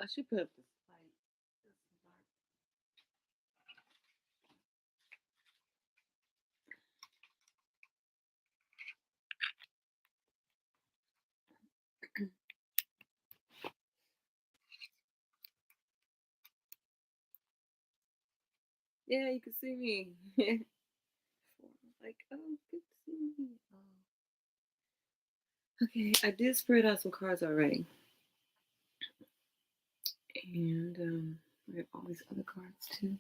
I should put up this light. Yeah, you can see me. Like, oh, good to see me. Oh. Okay, I did spread out some cards already. And I have all these other cards too.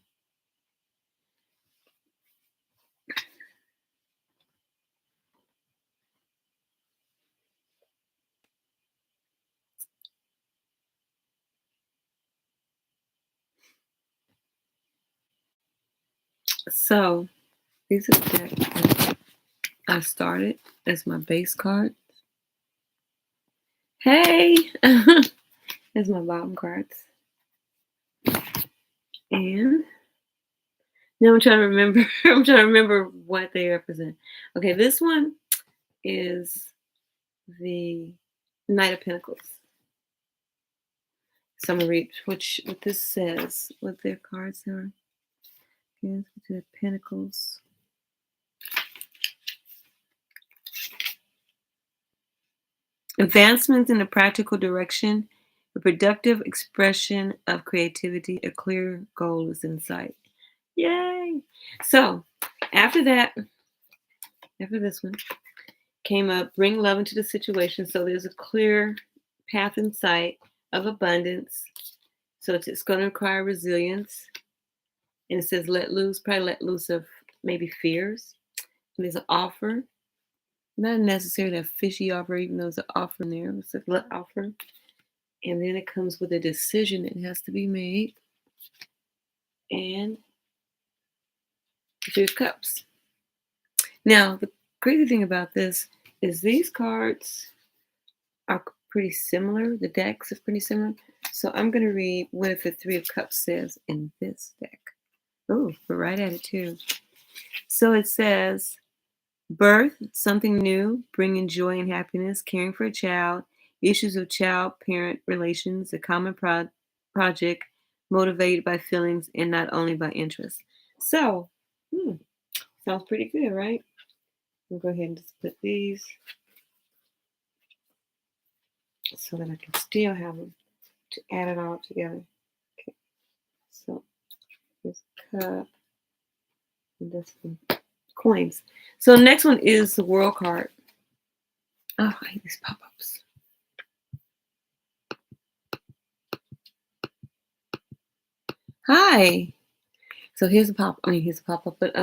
So these are the decks that I started as my base card. Hey, as my bottom cards. And now I'm trying to remember. I'm trying to remember what they represent. Okay, this one is the Knight of Pentacles. So I'm gonna read what this says. What their cards are. Yes, the Pentacles. Advancements in a practical direction, a productive expression of creativity, a clear goal is in sight. Yay! So after that, after this one, came up, bring love into the situation. So there's a clear path in sight of abundance. So it's going to require resilience. And it says let loose, probably let loose of maybe fears. And there's an offer, not necessarily a fishy offer, even though there's an offer in there. It's a offer. And then it comes with a decision that has to be made. And Two of Cups. Now, the crazy thing about this is these cards are pretty similar. The decks are pretty similar. So I'm going to read what the Three of Cups says in this deck. Oh, we're right at it too. So it says, birth, something new, bringing joy and happiness, caring for a child, issues of child-parent relations, a common project, motivated by feelings and not only by interest. So, sounds pretty good, right? We'll go ahead and just put these so that I can still have them to add it all together. Okay, so this cup and this one. Coins. So the next one is the World card. Oh, I hate these pop-ups. Hi. So here's a pop-up, but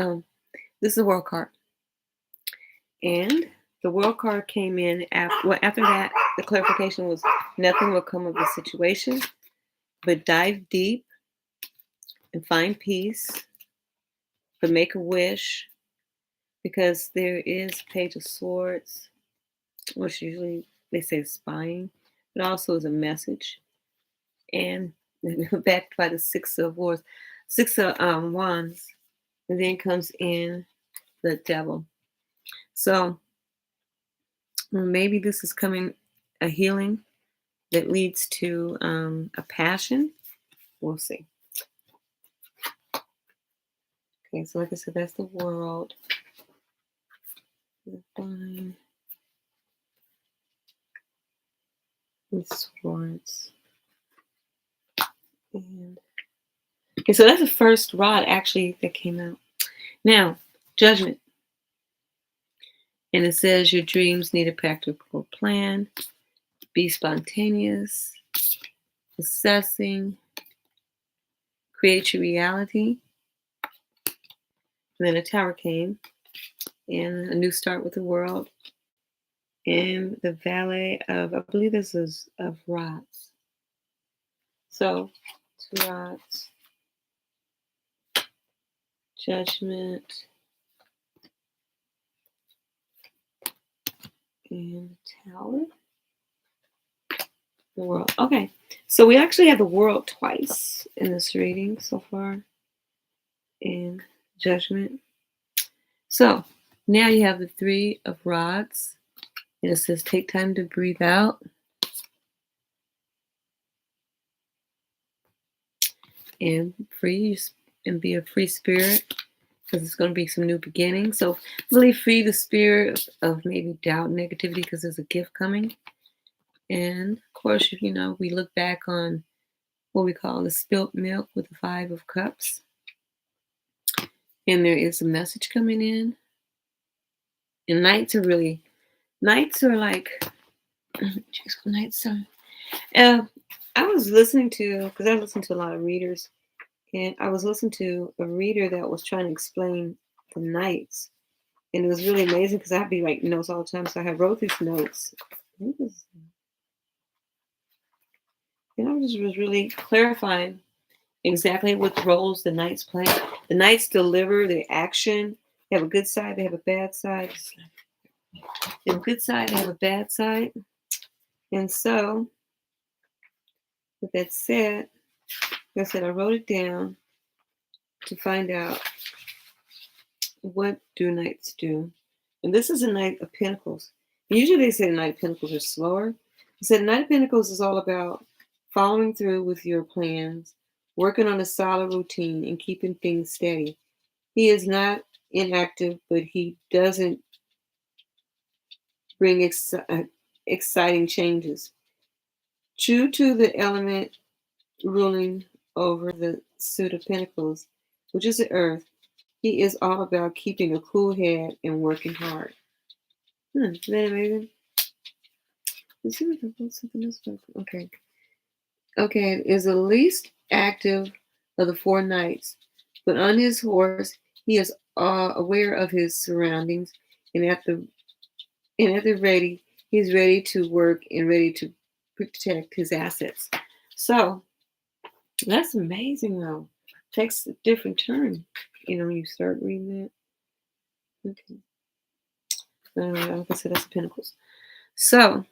this is a World card. And the World card came in after that, the clarification was nothing will come of the situation, but dive deep and find peace, but make a wish, because there is Page of Swords, which usually they say spying, but also is a message. And backed by the Six of Wands, and then comes in the Devil. So maybe this is coming a healing that leads to a passion. We'll see. Okay, so like I said, that's the World. The Vine. The Swords. And okay, so that's the first rod actually that came out. Now, Judgment. And it says your dreams need a practical plan. Be spontaneous. Assessing. Create your reality. And then a Tower came. And a new start with the World. And the Valet of, I believe this is of rods. So, 2 rods. Judgment. And the Tower. The World. Okay, so we actually have the World twice in this reading so far. And Judgment. So now you have the Three of Rods. And it says take time to breathe out. and and be a free spirit because it's going to be some new beginnings. So really free the spirit of maybe doubt, negativity, because there's a gift coming. And of course, we look back on what we call the spilt milk with the Five of Cups, and there is a message coming in. And nights are like nights are. I was listening to because I listen to a lot of readers, and I was listening to a reader that was trying to explain the nights, and it was really amazing because I'd be writing notes all the time. So I had wrote these notes. And I just was really clarifying exactly what roles the knights play. The knights deliver the action. They have a good side, they have a bad side. They have a good side, they have a bad side. And so, with that said, like I said, I wrote it down to find out what do knights do. And this is a Knight of Pentacles. Usually they say the Knight of Pentacles are slower. I said Knight of Pentacles is all about following through with your plans, working on a solid routine, and keeping things steady. He is not inactive, but he doesn't bring exciting changes. True to the element ruling over the suit of Pentacles, which is the earth, he is all about keeping a cool head and working hard. Isn't that amazing? Let's see what something else. Okay. Okay, is the least active of the four knights, but on his horse, he is aware of his surroundings, and at the ready, he's ready to work and ready to protect his assets. So that's amazing, though. Takes a different turn, when you start reading that. Okay. Like I said, that's the Pentacles. So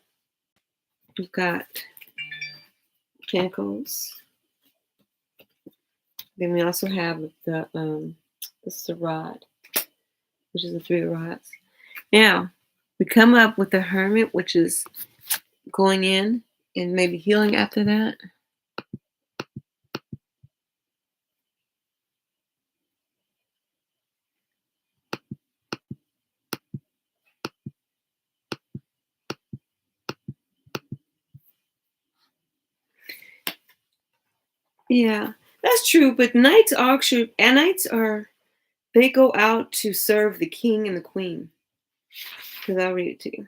we've got Pentacles. Then we also have this is the rod, which is the Three of Rods. Now we come up with the Hermit, which is going in and maybe healing after that. Yeah, that's true. But knights they go out to serve the king and the queen. Because I'll read it to you.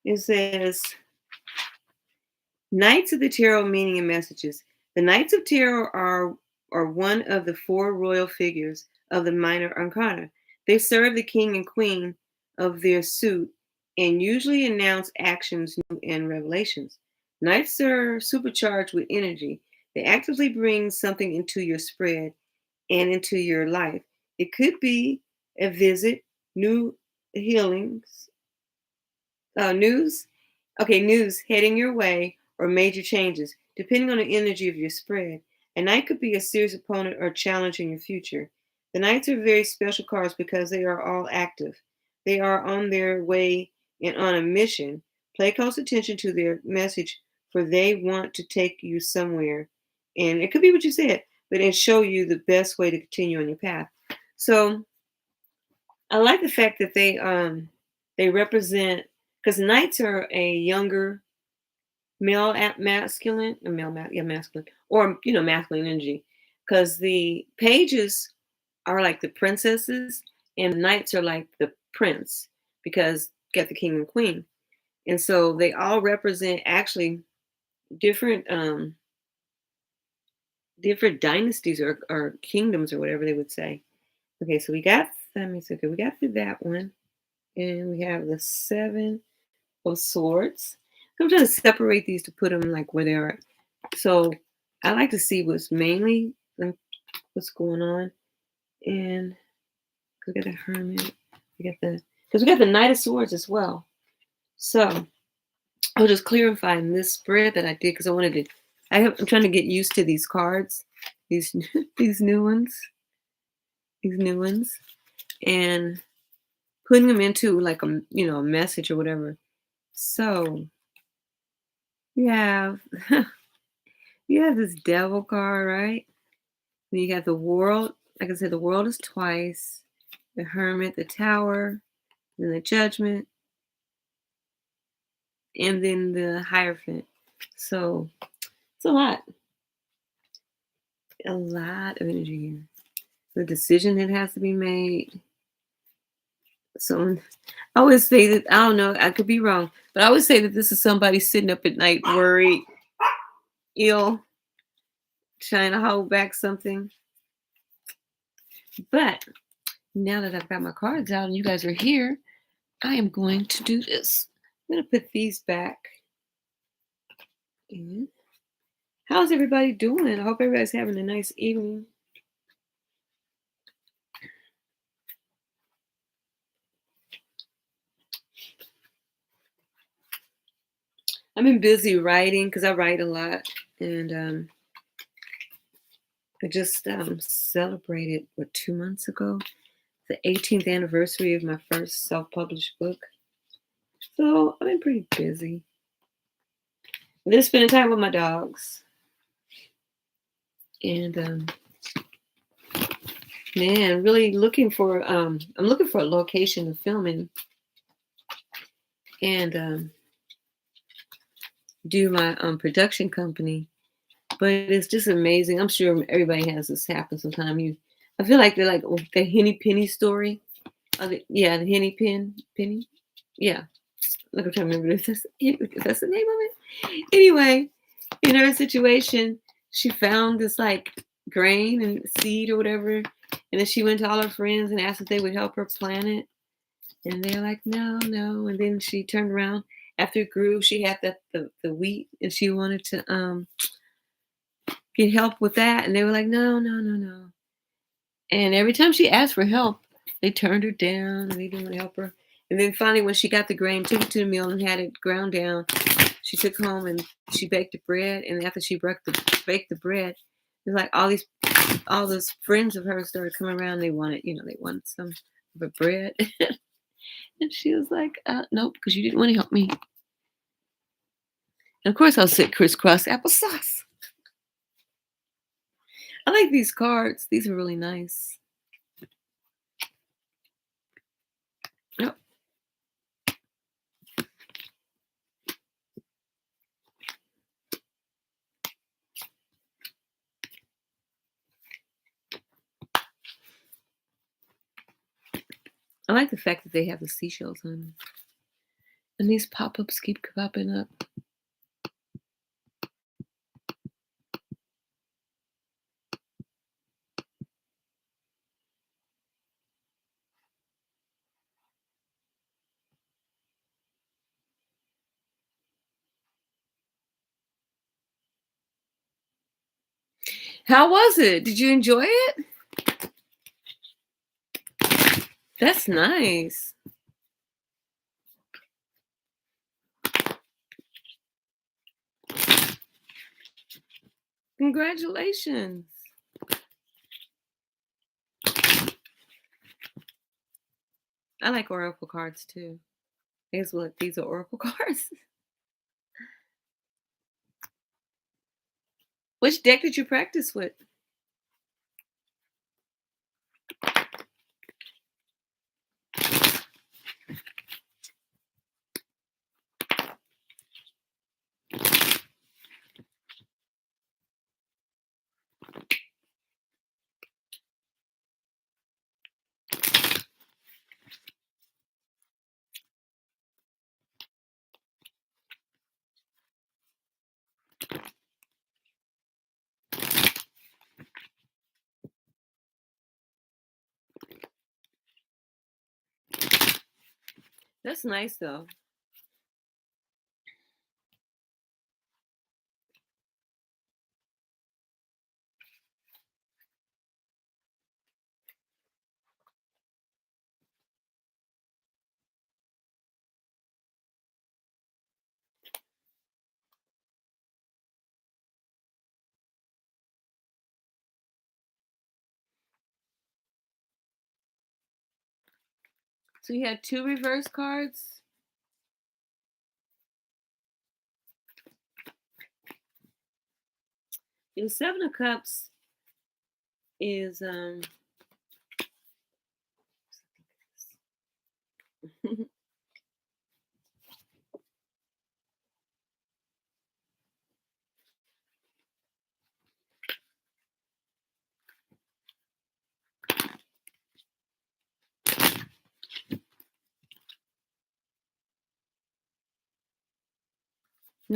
It says, Knights of the Tarot meaning and messages. The Knights of Tarot are one of the four royal figures of the minor arcana. They serve the king and queen of their suit and usually announce actions and revelations. Knights are supercharged with energy. They actively bring something into your spread and into your life. It could be a visit, new healings, news heading your way, or major changes, depending on the energy of your spread. A knight could be a serious opponent or challenge in your future. The knights are very special cards because they are all active. They are on their way and on a mission. Pay close attention to their message, for they want to take you somewhere. And it could be what you said, but it show you the best way to continue on your path. So I like the fact that they represent, because knights are a younger male at masculine, or masculine, or masculine energy. Because the pages are like the princesses, and the knights are like the prince, because you got the king and queen, and so they all represent actually different different dynasties or kingdoms or whatever they would say. Okay, so we got let me see. Okay, we got through that one, and we have the Seven of Swords. I'm trying to separate these to put them like where they are. So I like to see what's mainly what's going on. And we got the Hermit. Because we got the Knight of Swords as well. So I'll just clarifying this spread that I did because I'm trying to get used to these cards, these these new ones, and putting them into like a message or whatever. So you have you have this Devil card, right? Then you have the world. Like I said, the world is twice. The hermit, the tower, then the judgment, and then the hierophant. So it's a lot of energy here. The decision that has to be made. So I always say that, I don't know, I could be wrong, but I would say that this is somebody sitting up at night worried, ill, trying to hold back something. But now that I've got my cards out and you guys are here, I am going to do this. I'm going to put these back in. How's everybody doing? I hope everybody's having a nice evening. I've been busy writing because I write a lot, and I just celebrated 2 months ago the 18th anniversary of my first self-published book. So I've been pretty busy. I've been spending time with my dogs, and man, really looking for I'm looking for a location to film in, and do my production company. But it's just amazing. I'm sure everybody has this happen sometime. I feel like they're like the Henny Penny story. Yeah, the Henny Penny. Yeah, like I'm trying to remember if that's the name of it. Anyway, in her situation, she found this like grain and seed or whatever, and then she went to all her friends and asked if they would help her plant it, and they're like, no, no. And then she turned around after it grew. She had the wheat, and she wanted to get help with that, and they were like, no, no, no, no. And every time she asked for help, they turned her down and they didn't want to help her. And then finally, when she got the grain, took it to the mill and had it ground down, she took home and she baked the bread. And after she baked the bread, it's like all those friends of hers started coming around. They wanted some of the bread. And she was like, nope, because you didn't want to help me. And of course, I'll sit crisscross applesauce. I like these cards. These are really nice. Yep. I like the fact that they have the seashells on them. And these pop-ups keep popping up. How was it? Did you enjoy it? That's nice. Congratulations. I like Oracle cards too. Guess what? These are Oracle cards. Which deck did you practice with? That's nice though. So you had two reverse cards? The Seven of Cups is no,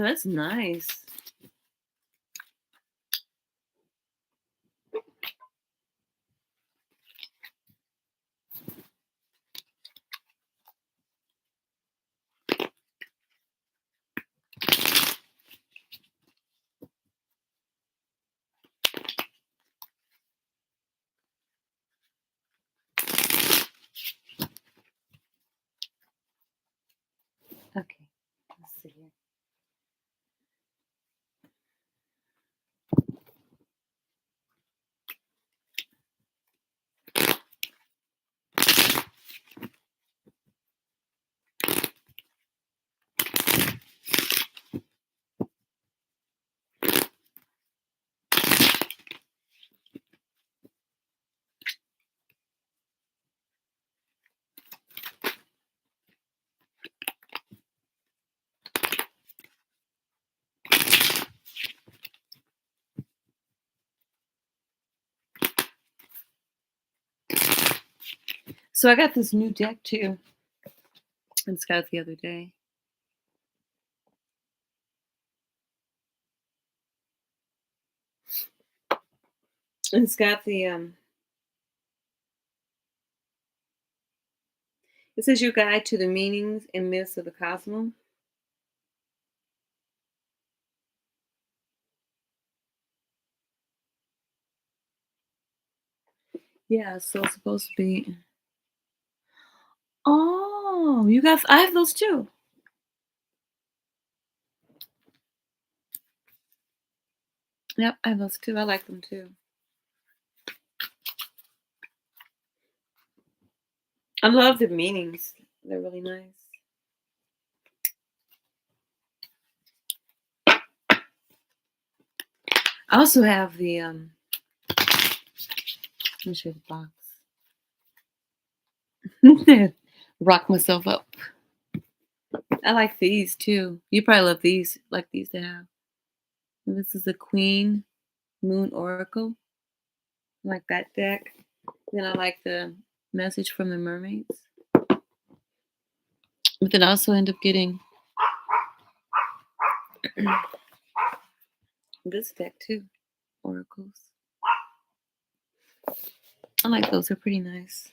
that's nice. Okay, let's see here. So I got this new deck too. I just got it the other day. It's got the it says your guide to the meanings and myths of the cosmos. Yeah, so it's supposed to be. Oh, you got I have those too. Yep, I have those too. I like them too. I love the meanings. They're really nice. I also have the let me show you the box. Rock myself up. I like these too. You probably love these, like these to have. And this is a Queen Moon Oracle. I like that deck. Then I like the message from the mermaids. But then I also end up getting this deck too. Oracles. I like those. They're pretty nice.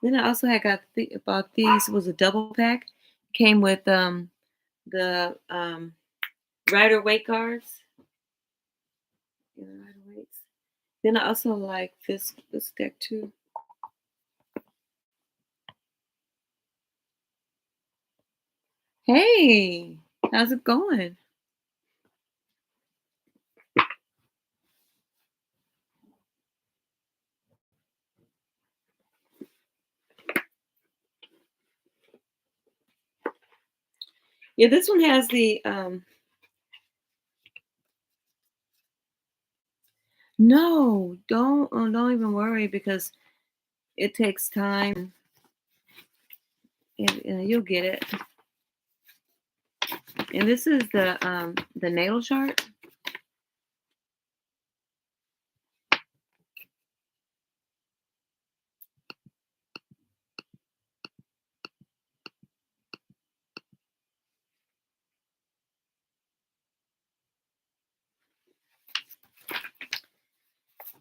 Then I also had got about these. It was a double pack. Came with the Rider Waite cards. Yeah, Rider Waites. Then I also like this deck too. Hey, how's it going? Yeah, this one has the no, don't even worry because it takes time. And you'll get it. And this is the natal chart.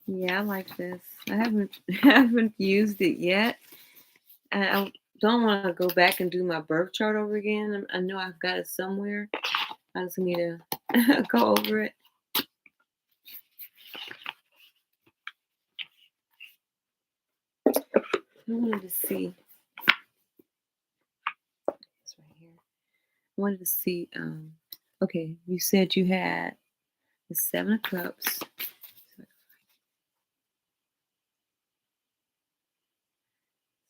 Yeah, I like this. I haven't haven't used it yet. I don't want to go back and do my birth chart over again. I know I've got it somewhere. I just need to go over it. I wanted to see. It's right here. I wanted to see. Okay, you said you had the Seven of Cups.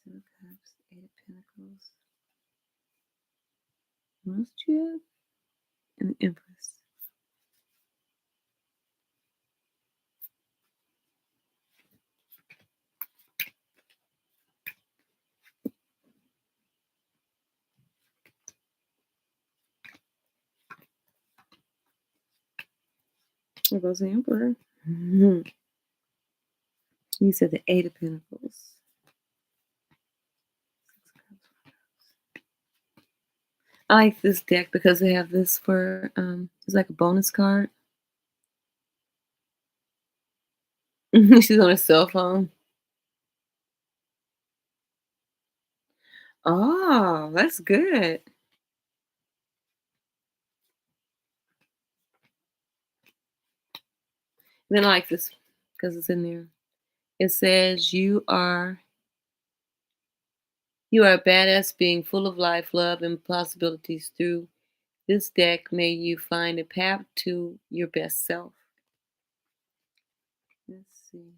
Seven of Cups, Eight of Pentacles. What else did you have? And the Emperor. There goes the Emperor. Mhm. You said the Eight of Pentacles. I like this deck because they have this for it's like a bonus card. She's on her cell phone. Oh, that's good. Then I like this because it's in there. It says you are a badass being full of life, love, and possibilities. Through this deck, may you find a path to your best self. Let's see.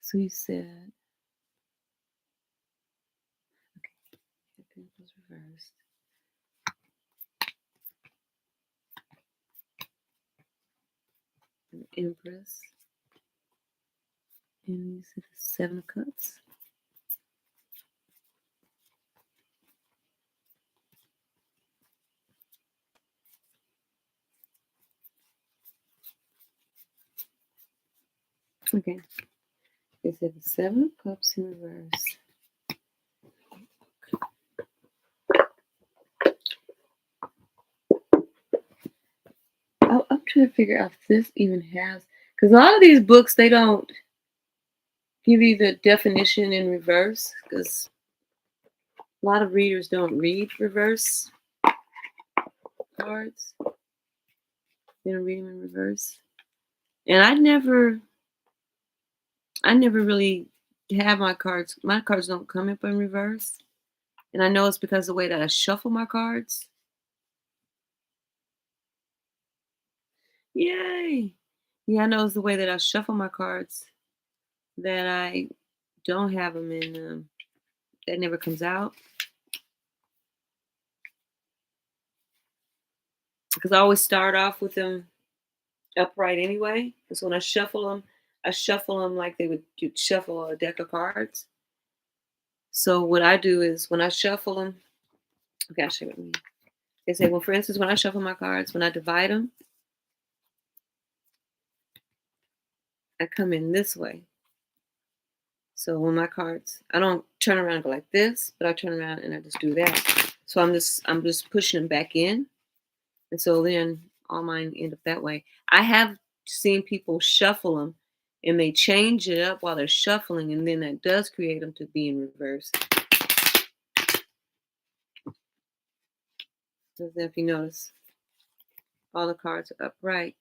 So you said, okay, the Pentacles reversed. An Empress. And you said the Seven of Cups. Okay. They said the Seven of Cups in reverse. I'm trying to figure out if this even has, because a lot of these books, they don't give you the definition in reverse, because a lot of readers don't read reverse cards. They don't read them in reverse. And I never really have my cards don't come up in reverse. And I know it's because of the way that I shuffle my cards. Yay! Yeah, I know it's the way that I shuffle my cards that I don't have them in, that never comes out. Because I always start off with them upright anyway. Because when I shuffle them like you'd shuffle a deck of cards. So what I do is when I shuffle them, okay, I'll show you what I mean. They say, well, for instance, when I shuffle my cards, when I divide them, I come in this way. So when my cards, I don't turn around and go like this, but I turn around and I just do that. So I'm just pushing them back in, and so then all mine end up that way. I have seen people shuffle them, and they change it up while they're shuffling, and then that does create them to be in reverse. So if you notice, all the cards are upright.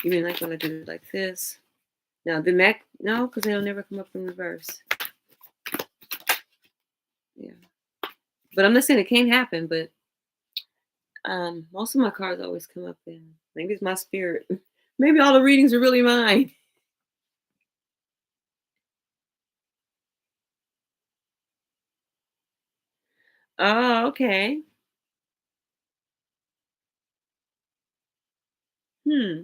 Even like when I do it like this. Now the Mac, no, because they'll never come up in reverse. Yeah, but I'm not saying it can't happen. But most of my cards always come up in. Maybe it's my spirit. Maybe all the readings are really mine. Oh, okay. Hmm.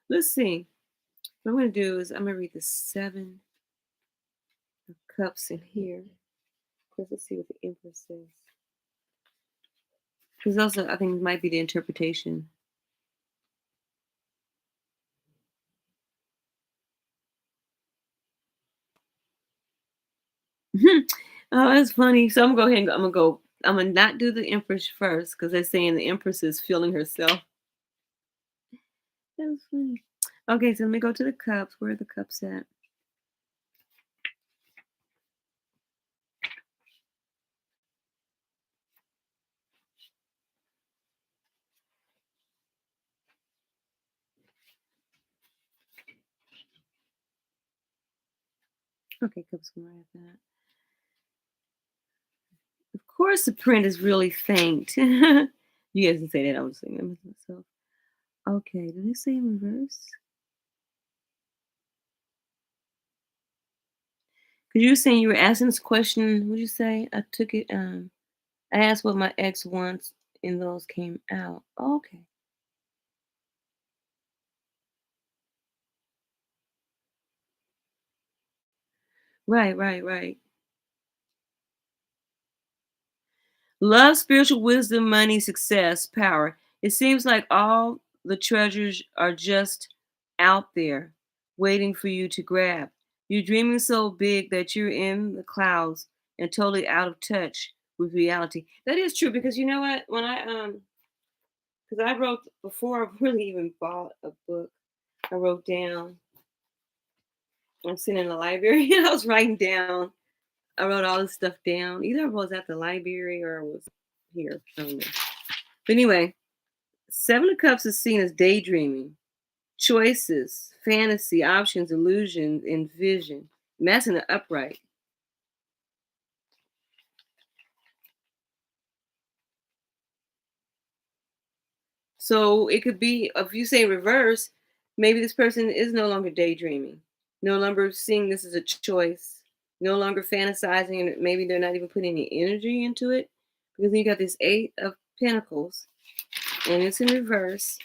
Let's see. What I'm gonna do is I'm gonna read the Seven of Cups in here. Because let's see what the Empress says. Because also I think it might be the interpretation. Oh, that's funny. So I'm gonna go ahead and I'm gonna not do the Empress first because they're saying the Empress is feeling herself. That's funny. Okay, so let me go to the cups. Where are the cups at? Okay, cups where at that. Of course, the print is really faint. You guys can say that. I was saying that myself. Okay, did they say in reverse? Because you were saying you were asking this question. What did you say? I took it. I asked what my ex wants, and those came out. Okay. Right, right, right. Love, spiritual wisdom, money, success, power. It seems like all the treasures are just out there waiting for you to grab. You're dreaming so big that you're in the clouds and totally out of touch with reality. That is true because you know what? When I because I wrote before I really even bought a book, I wrote down, I'm sitting in the library and I was writing down, I wrote all this stuff down. Either I was at the library or I was here. I don't know. But anyway, Seven of Cups is seen as daydreaming, choices, fantasy, options, illusions, and vision. And that's in the upright. So it could be, if you say reverse, maybe this person is no longer daydreaming, no longer seeing this as a choice, no longer fantasizing, and maybe they're not even putting any energy into it. Because then you got this Eight of Pentacles, and it's in reverse.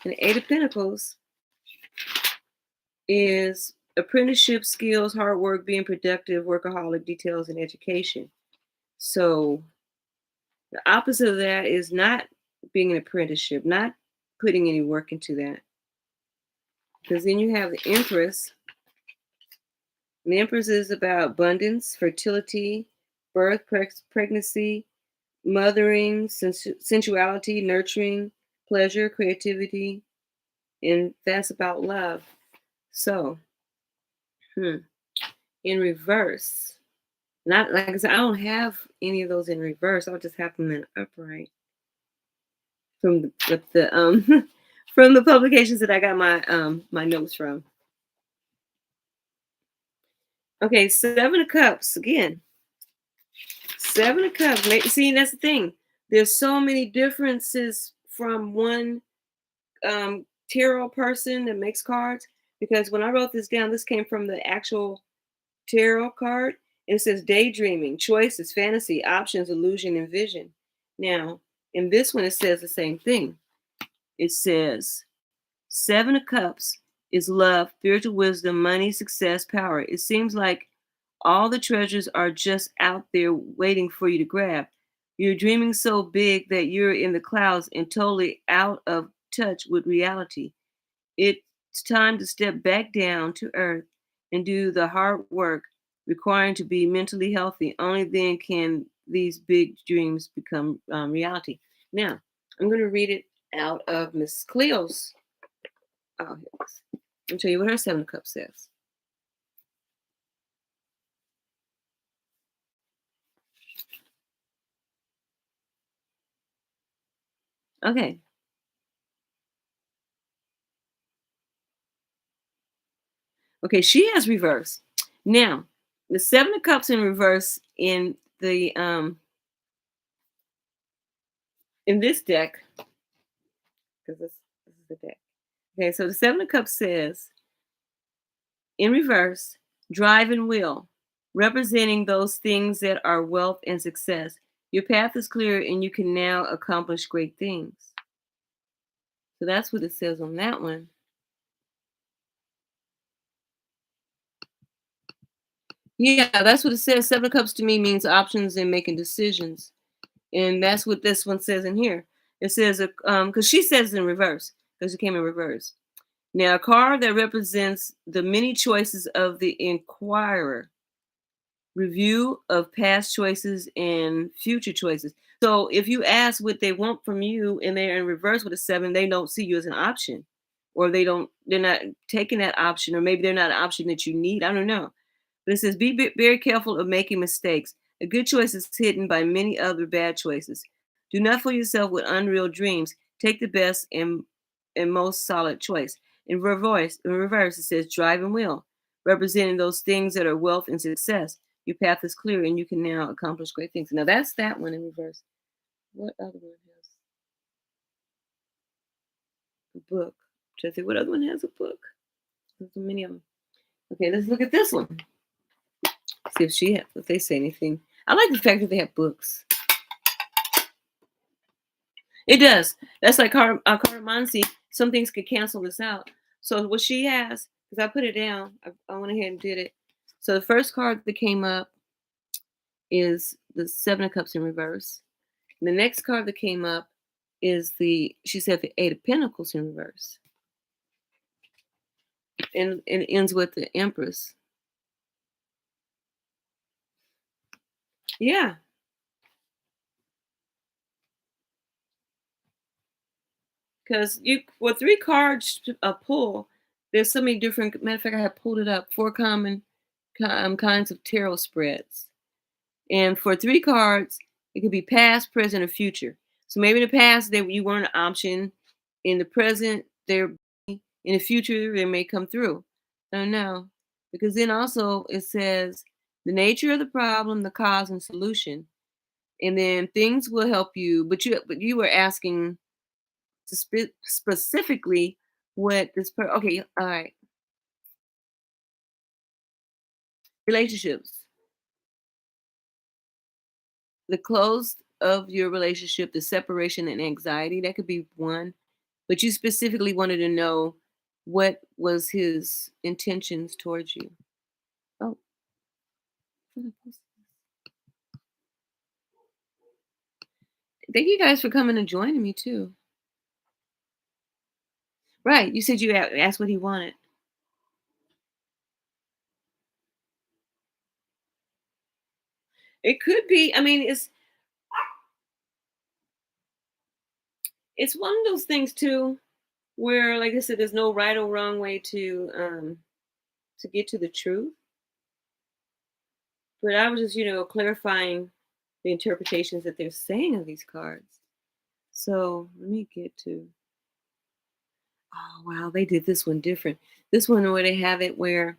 And the Eight of Pentacles is apprenticeship, skills, hard work, being productive, workaholic, details, and education. So the opposite of that is not being an apprenticeship, not putting any work into that. Because then you have the Empress. And the Empress is about abundance, fertility, birth, pregnancy, mothering, sensuality, nurturing, pleasure, creativity, and that's about love. So, in reverse, not like I said, I don't have any of those in reverse. I'll just have them in upright from the from the publications that I got my notes from. Okay, Seven of Cups again. Seven of Cups. See, that's the thing. There's so many differences from one tarot person that makes cards. Because when I wrote this down, this came from the actual tarot card. And it says daydreaming, choices, fantasy, options, illusion, and vision. Now, in this one, it says the same thing. It says Seven of Cups is love, spiritual wisdom, money, success, power. It seems like all the treasures are just out there waiting for you to grab. You're dreaming so big that you're in the clouds and totally out of touch with reality. It's time to step back down to earth and do the hard work requiring to be mentally healthy. Only then can these big dreams become reality. Now, I'm going to read it out of Miss Cleo's. Oh, here it is. I'll tell you what her Seven of Cups says. Okay. Okay, she has reverse. Now, the Seven of Cups in reverse in this deck, because this is the deck. Okay, so the Seven of Cups says in reverse, drive and will, representing those things that are wealth and success. Your path is clear and you can now accomplish great things. So that's what it says on that one. Yeah, that's what it says. Seven of Cups to me means options and making decisions. And that's what this one says in here. It says, because she says in reverse, because it came in reverse. Now, a card that represents the many choices of the inquirer, review of past choices and future choices. So if you ask what they want from you and they're in reverse with a seven, they don't see you as an option, or they're not taking that option, or maybe they're not an option that you need. I don't know. But it says, be very careful of making mistakes. A good choice is hidden by many other bad choices. Do not fool yourself with unreal dreams. Take the best and most solid choice. In reverse, it says drive and will, representing those things that are wealth and success. Your path is clear and you can now accomplish great things. Now that's that one in reverse. What other one has a book? Should I say what other one has a book? There's so many of them. Okay, let's look at this one. See if they say anything. I like the fact that they have books. It does. That's like Caramansi. Some things could cancel this out. So what she has, because I put it down, I went ahead and did it. So the first card that came up is the Seven of Cups in reverse. And the next card that came up is the she said the Eight of Pentacles in reverse, and it ends with the Empress. Yeah, because you with three cards a pull, there's so many different. Matter of fact, I have pulled it up. Four common kinds of tarot spreads, and for three cards, it could be past, present, or future. So maybe in the past they you weren't an option. In the present, they're in the future they may come through. I don't know because then also it says the nature of the problem, the cause, and solution, and then things will help you. But you were asking to specifically what this okay, all right, relationships, the close of your relationship, the separation and anxiety, that could be one, but you specifically wanted to know what was his intentions towards you. Oh, thank you guys for coming and joining me too. Right, you said you asked what he wanted. It could be. I mean, it's one of those things too, where, like I said, there's no right or wrong way to get to the truth. But I was just, clarifying the interpretations that they're saying of these cards. So let me get to. Oh wow, they did this one different. This one where they have it where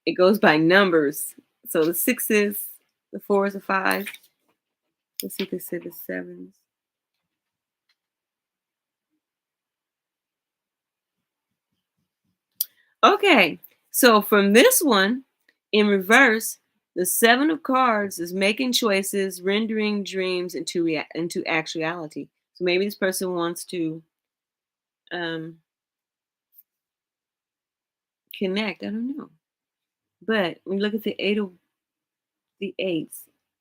it goes by numbers. So the sixes, the fours, the fives. Let's see if they say the sevens. Okay, so from this one in reverse, the seven of cards is making choices, rendering dreams into actuality. So maybe this person wants to um, connect. I don't know, but we look at the eights,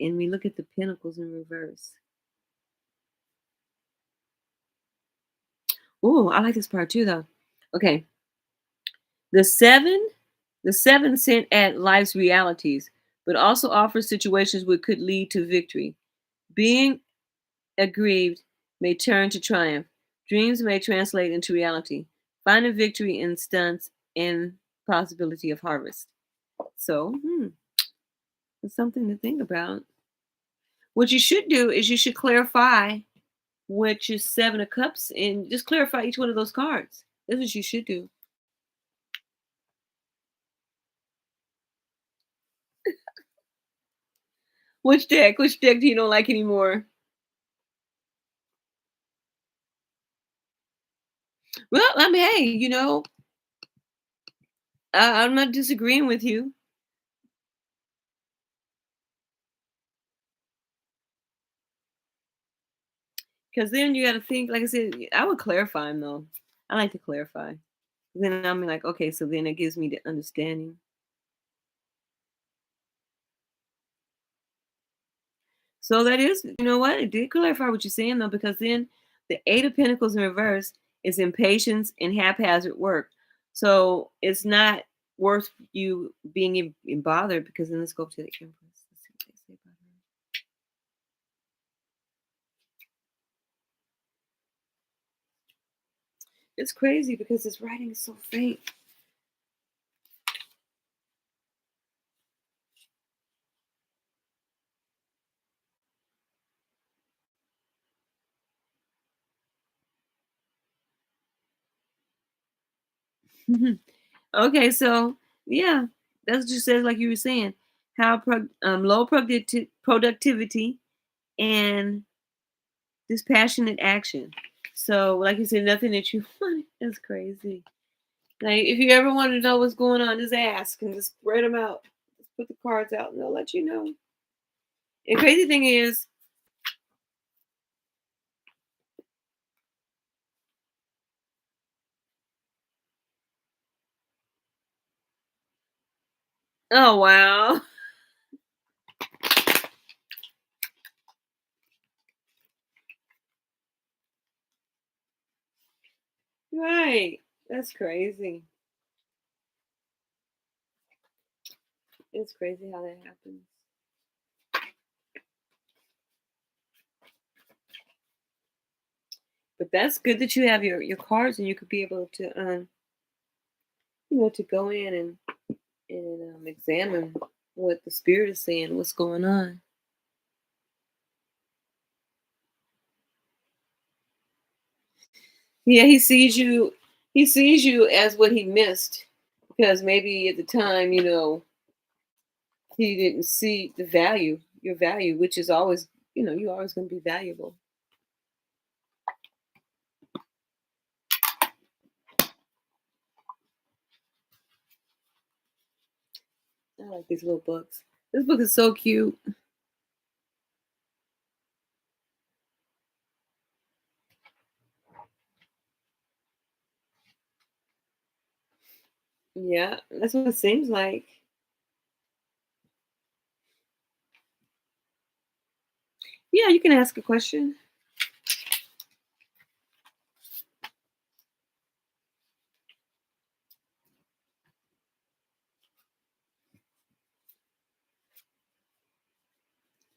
and we look at the pentacles in reverse. Oh, I like this part too, though. Okay, the seven, the seven sent at life's realities, but also offers situations which could lead to victory. Being aggrieved may turn to triumph. Dreams may translate into reality. Finding victory in stunts and possibility of harvest. So, it's something to think about. What you should do is you should clarify which is seven of cups and just clarify each one of those cards. That's what you should do. Which deck? Which deck do you don't like anymore? Well, I mean, hey, I'm not disagreeing with you because then you got to think. Like I said, I would clarify them though. I like to clarify. Then I'm like, okay, so then it gives me the understanding. So that is, you know what? It did clarify what you're saying though, because then the Eight of Pentacles in reverse is impatience and haphazard work. So it's not worth you being bothered because then let's go to the Empress. Let's see what they say about her. It's crazy because this writing is so faint. Okay, so yeah, that's just says like you were saying, how low productivity and dispassionate action. So, like you said, nothing that you want is crazy. Like, if you ever want to know what's going on, just ask and just spread them out. Just put the cards out and they'll let you know. And crazy thing is, oh wow. Right. That's crazy. It's crazy how that happens. But that's good that you have your cards and you could be able to to go in and examine what the spirit is saying, what's going on. Yeah, he sees you as what he missed because maybe at the time, he didn't see the value, your value, which is always, you're always going to be valuable. I like these little books. This book is so cute. Yeah, that's what it seems like. Yeah, you can ask a question.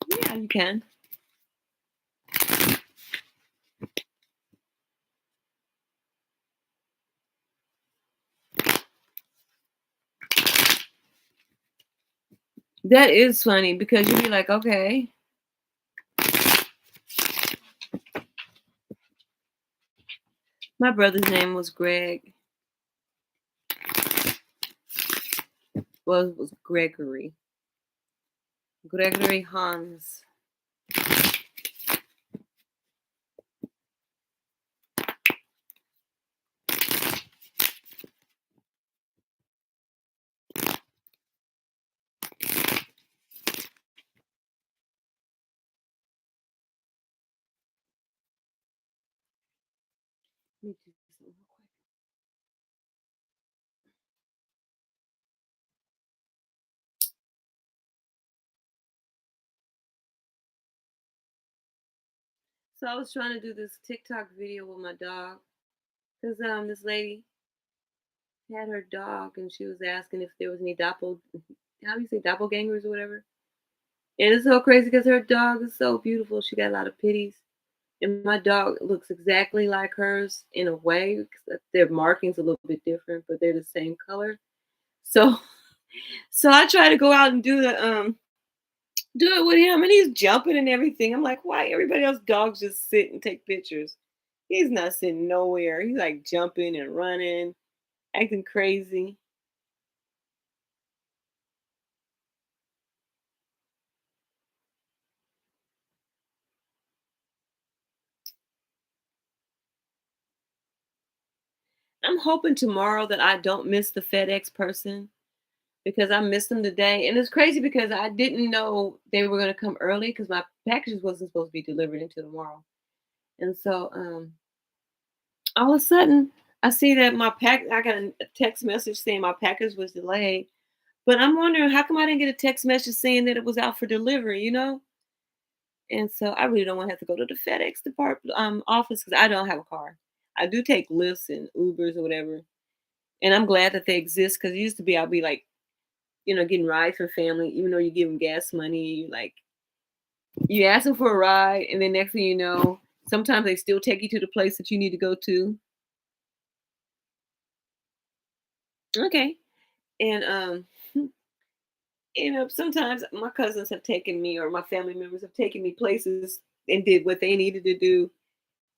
Yeah, you can. That is funny because you'd be like, okay. My brother's name was Greg. Well, it was Gregory. Gregory Hans. Let me do this real quick. So I was trying to do this TikTok video with my dog because this lady had her dog and she was asking if there was any how do you say doppelgangers or whatever. And it's so crazy because her dog is so beautiful. She got a lot of pitties. And my dog looks exactly like hers in a way, except their markings a little bit different, but they're the same color. So so I try to go out and do it with him and he's jumping and everything. I'm like, why everybody else dogs just sit and take pictures? He's not sitting nowhere. He's like jumping and running, acting crazy. I'm hoping tomorrow that I don't miss the FedEx person because I missed them today. And it's crazy because I didn't know they were going to come early because my packages wasn't supposed to be delivered until tomorrow. And so all of a sudden I see that I got a text message saying my package was delayed. But I'm wondering how come I didn't get a text message saying that it was out for delivery? And so I really don't want to have to go to the FedEx department office because I don't have a car. I do take lifts and Ubers or whatever, and I'm glad that they exist because it used to be I'll be like, getting rides for family, even though you give them gas money, you ask them for a ride, and then next thing you know, sometimes they still take you to the place that you need to go to. Okay, and sometimes my cousins have taken me or my family members have taken me places and did what they needed to do.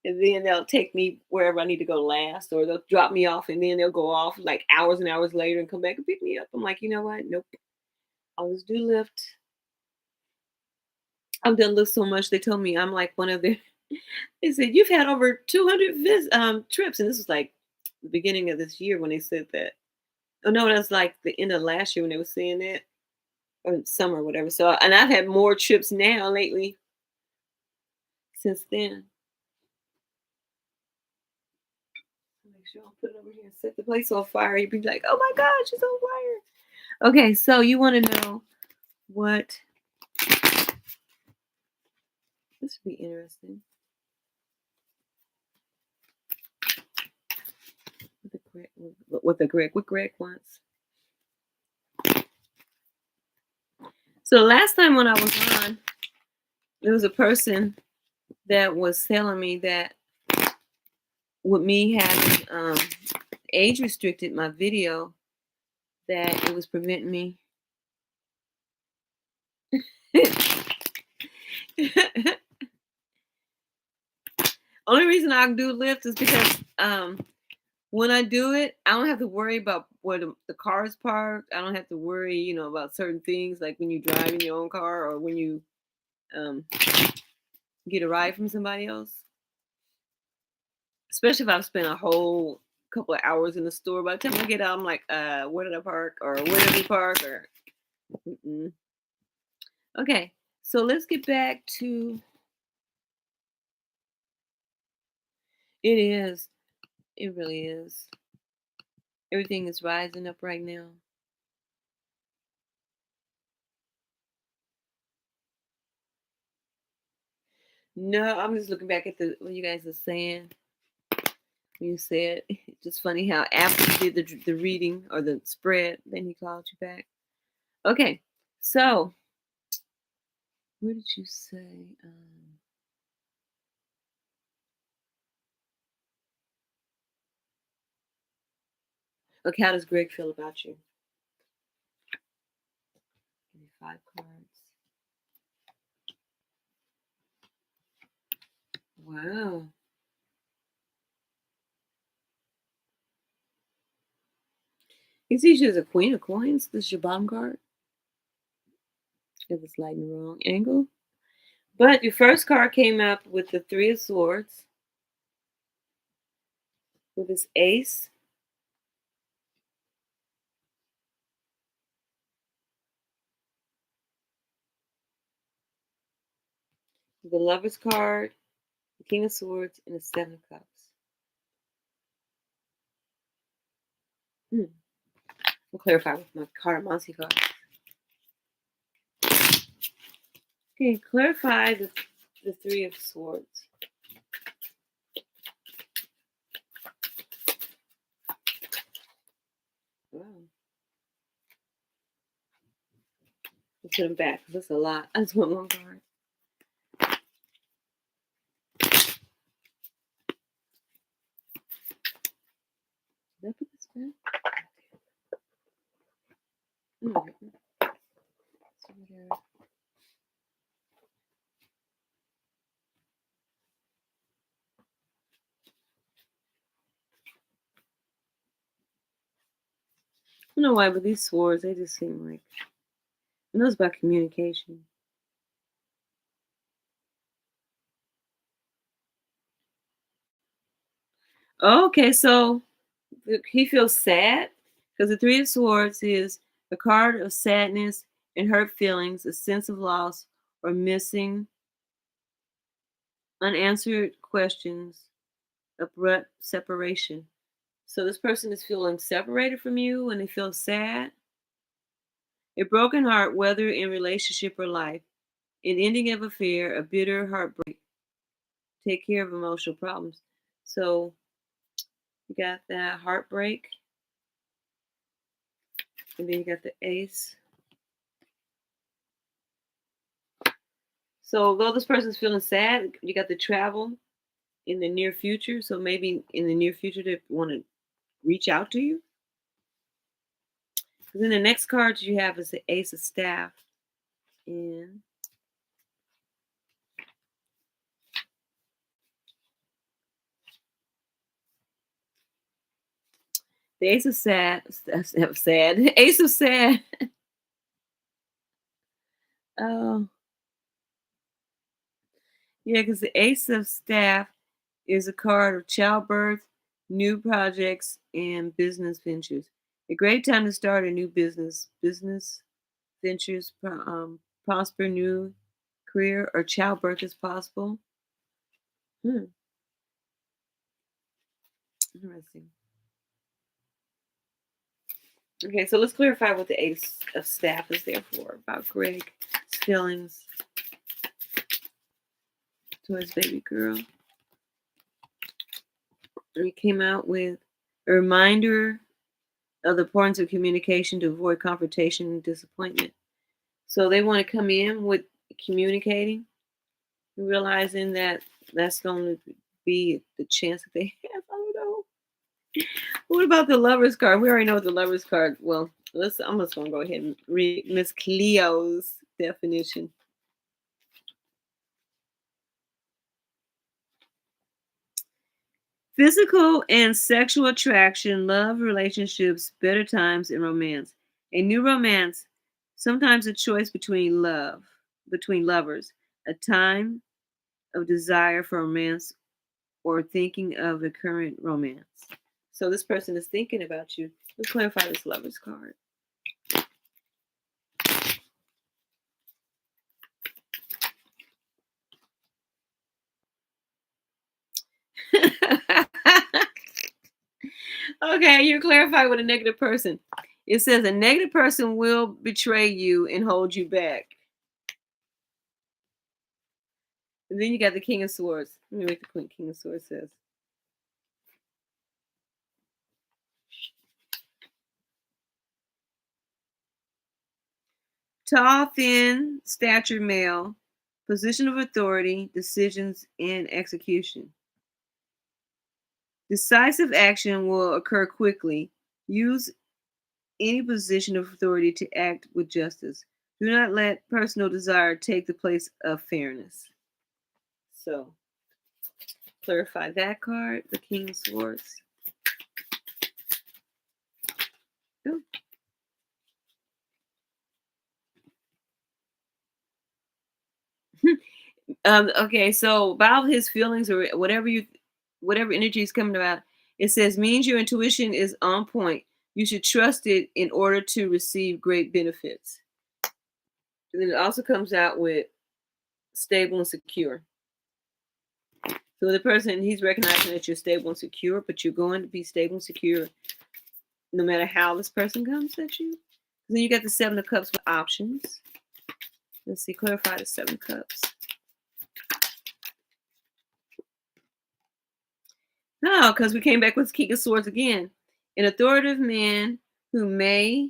And then they'll take me wherever I need to go last, or they'll drop me off and then they'll go off like hours and hours later and come back and pick me up. I'm like, you know what? Nope. I'll just do Lyft. I've done Lyft so much. They told me I'm like one of their. They said you've had over 200 trips, and this was like the beginning of this year when they said that. Oh no, that was like the end of last year when they were saying that, or summer, or whatever. So, and I've had more trips now lately since then. Make sure I'll put it over here and set the place on fire. You'd be like, oh my gosh, it's on fire. Okay, so you want to know what this would be interesting. With Greg once. So the last time when I was on, there was a person that was telling me that with me having age restricted my video, that it was preventing me. Only reason I can do lifts is because when I do it, I don't have to worry about where the car is parked. I don't have to worry, about certain things like when you drive in your own car or when you um, get a ride from somebody else. Especially if I've spent a whole couple of hours in the store. By the time I get out, I'm like, where did I park? Or where did we park? Or mm-mm. Okay, so let's get back to it is. It really is. Everything is rising up right now. No, I'm just looking back at what you guys are saying. You said it's just funny how after you did the reading or the spread, then he called you back. Okay, so what did you say? Okay, how does Greg feel about you? Give me 5 cards. Wow. He sees you as a queen of coins. This is your bottom card. Because it's light in the wrong angle. But your first card came up with the Three of Swords. With this ace. The Lover's card. The King of Swords. And the Seven of Cups. I'll clarify with my Cardamasi card. Okay, clarify the Three of Swords. Wow. I'll put them back because that's a lot. I just want one card. Did I put this back? No. So whatever. I don't know why, but these swords, they just seem like. I know it's about communication. Okay, so he feels sad because the Three of Swords is a card of sadness and hurt feelings, a sense of loss or missing, unanswered questions, abrupt separation. So this person is feeling separated from you and they feel sad. A broken heart, whether in relationship or life, an ending of affair, a bitter heartbreak. Take care of emotional problems. So you got that heartbreak, and then you got the ace. So though this person's feeling sad, you got the travel in the near future. So maybe in the near future they want to reach out to you. Because then the next card you have is the Ace of Staff. And the Ace of Sad, sad, Ace of Sad. Oh, yeah, because the Ace of Staff is a card of childbirth, new projects, and business ventures. A great time to start a new business ventures, prosper, new career, or childbirth is possible. Hmm, interesting. Okay, so let's clarify what the Ace of Staff is there for about Greg's feelings towards baby girl. And he came out with A reminder of the importance of communication to avoid confrontation and disappointment. So they want to come in with communicating, realizing that that's going to be the chance that they have. Oh no. What about the lovers card? We already know the lovers card. Well, I'm just gonna go ahead and read Miss Cleo's definition. Physical and sexual attraction, love, relationships, better times, and romance. A new romance, sometimes a choice between lovers, a time of desire for romance, or thinking of the current romance. So this person is thinking about you. Let's clarify this lovers card. Okay, you clarify with a negative person. It says a negative person will betray you and hold you back. And then you got the King of Swords. Let me read the King of Swords says. Tall, thin, stature male, position of authority, decisions, and execution. Decisive action will occur quickly. Use any position of authority to act with justice. Do not let personal desire take the place of fairness. So, clarify that card, the King of Swords. Oh. Okay, so about his feelings or whatever energy is coming about, it says means your intuition is on point. You should trust it in order to receive great benefits. And then it also comes out with stable and secure. So the person, he's recognizing that you're stable and secure, but you're going to be stable and secure no matter how this person comes at you. Then you got the Seven of Cups with options. Let's see, clarify the Seven of Cups. No, because we came back with King of Swords again. An authoritative man who may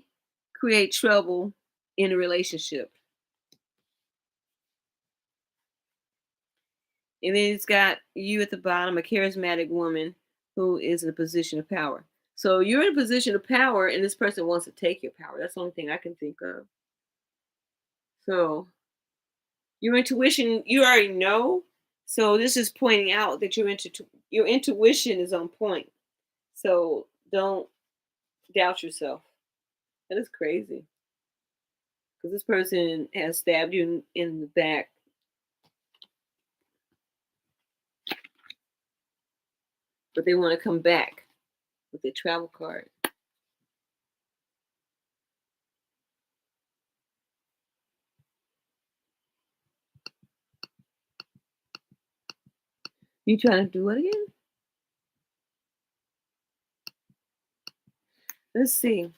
create trouble in a relationship. And then it's got you at the bottom, a charismatic woman who is in a position of power. So you're in a position of power, and this person wants to take your power. That's the only thing I can think of. So your intuition, you already know. So this is pointing out that your intuition is on point. So don't doubt yourself. That is crazy. Because this person has stabbed you in the back. But they want to come back with their travel card. You trying to do what again? Let's see.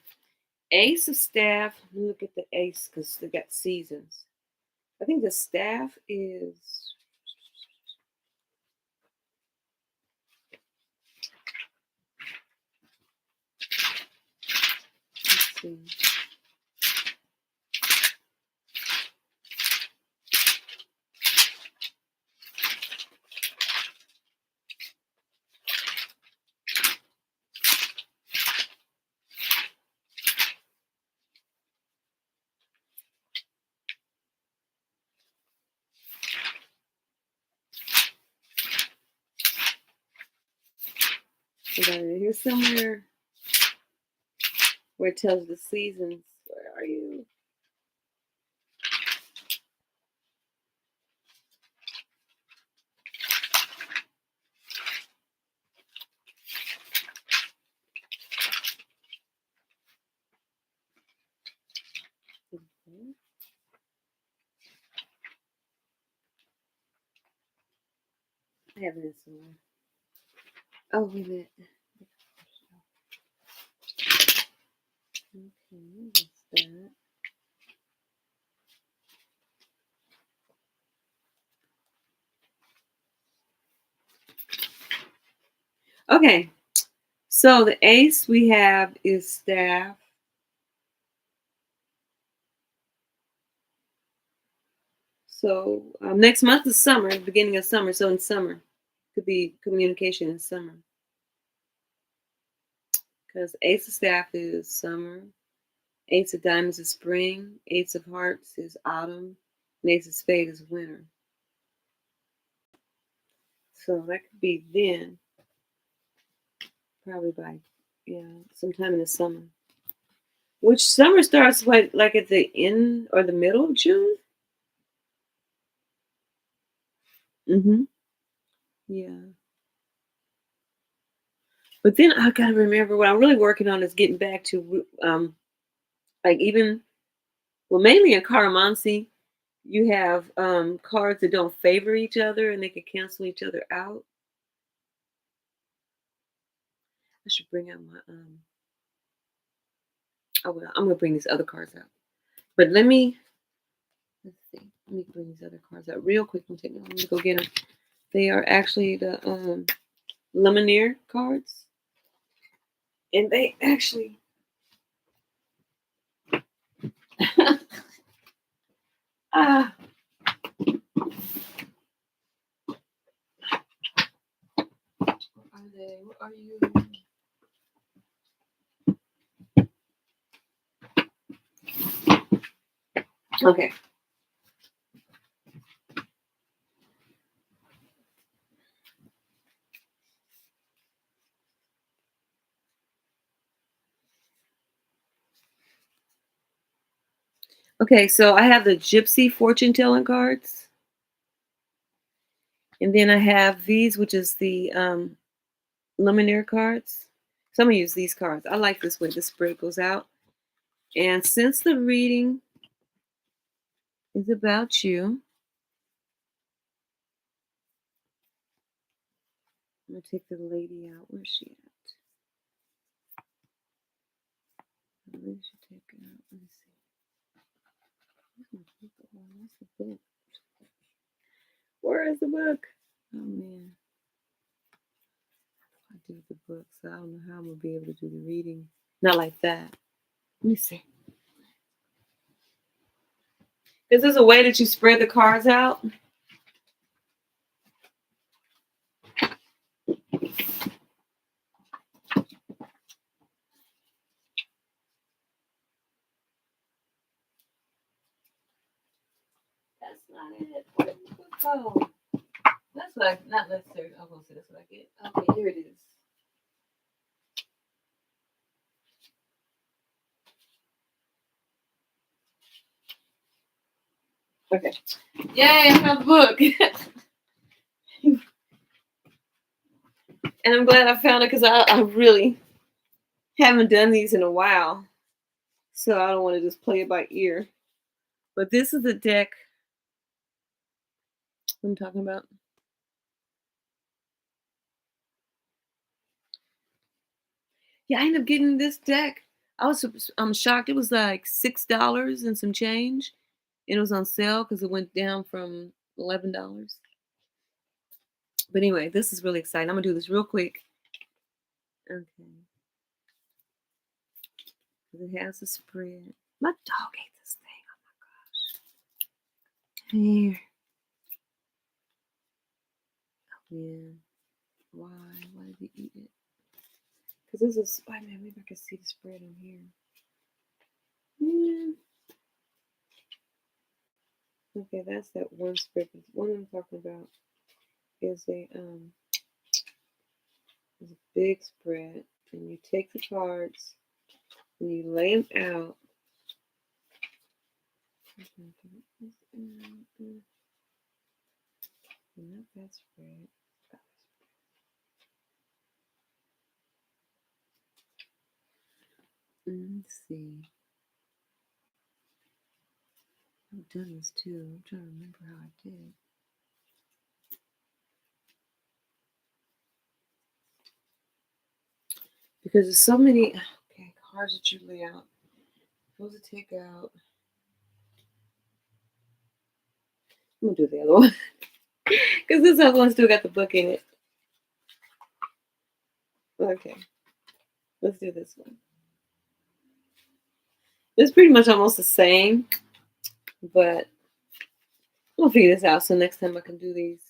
Ace of Staff. Let me look at the ace because they got seasons. I think the staff is. Let's see. Here's somewhere where it tells the seasons. Where are you? Okay. I have it somewhere. Oh, wait a minute. Okay, that's that. Okay, So the ace we have is staff. So next month is summer, beginning of summer. So in summer, could be communication in summer. Because ace of staff is summer, ace of diamonds is spring, ace of hearts is autumn, and ace of spades is winter. So that could be then, probably by, yeah, sometime in the summer. Which summer starts like at the end or the middle of June? Mm-hmm. Yeah. But then I gotta remember what I'm really working on is getting back to like even well mainly in Caramansi, you have cards that don't favor each other and they can cancel each other out. I should bring out my oh well, I'm gonna bring these other cards out. But let's see. Let me bring these other cards out real quick. Let me go get them. They are actually the Lumineer cards. And they actually ah where are they? Where are you? Okay. Okay, so I have the Gypsy fortune telling cards. And then I have these, which is the Lumineer cards. So I'm gonna use these cards. I like this way the spread goes out. And since the reading is about you, I'm gonna take the lady out. Where's she at? The lady should take her out. Let me see. Where's the book? Where is the book? Oh man. I do the book, so I don't know how I'm gonna be able to do the reading. Not like that. Let me see. Is this a way that you spread the cards out? That's not it. Where did the book go? That's what I not necessarily. I'm gonna say that's what I get. Okay, here it is. Okay. Yay, I found the book. And I'm glad I found it because I really haven't done these in a while. So I don't want to just play it by ear. But this is the deck I'm talking about. Yeah, I ended up getting this deck. I'm shocked. It was like $6 and some change. And it was on sale because it went down from $11. But anyway, this is really exciting. I'm gonna do this real quick. Okay. It has a spread. My dog ate this thing. Oh my gosh. Here. Oh, yeah. Why? Why did he eat it? Because this is. Wait a minute. Maybe I can see the spread in here. Yeah. Okay, that's that one spread. But the one I'm talking about is is a big spread, and you take the cards and you lay them out. Not that spread. Let's see. I've done this too. I'm trying to remember how I did. Because there's so many cards that you lay out. You're supposed to take out. I'm gonna do the other one. Because this other one still got the book in it. Okay. Let's do this one. It's pretty much almost the same, but we'll figure this out so next time I can do these.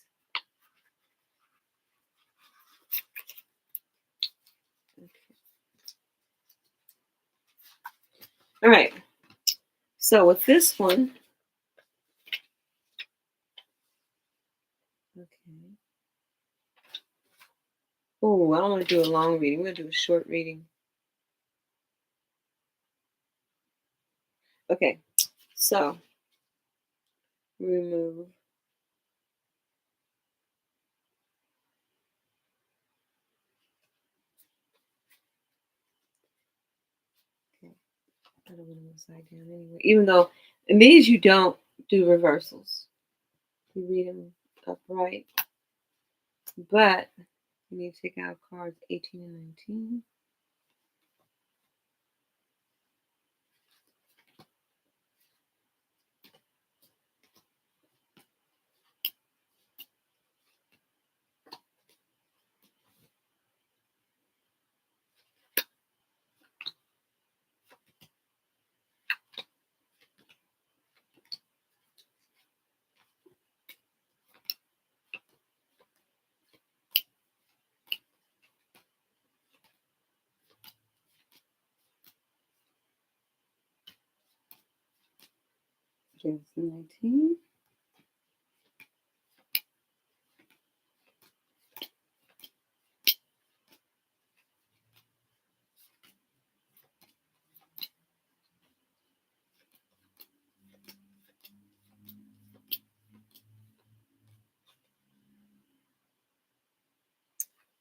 Okay. All right. So with this one, okay. Oh, I don't want to do a long reading. I'm going to do a short reading. Okay. So remove. Okay. I don't want to upside down anyway. Even though it means you don't do reversals. You read them upright. But you need to take out cards 18 and 19. Okay, it's 19.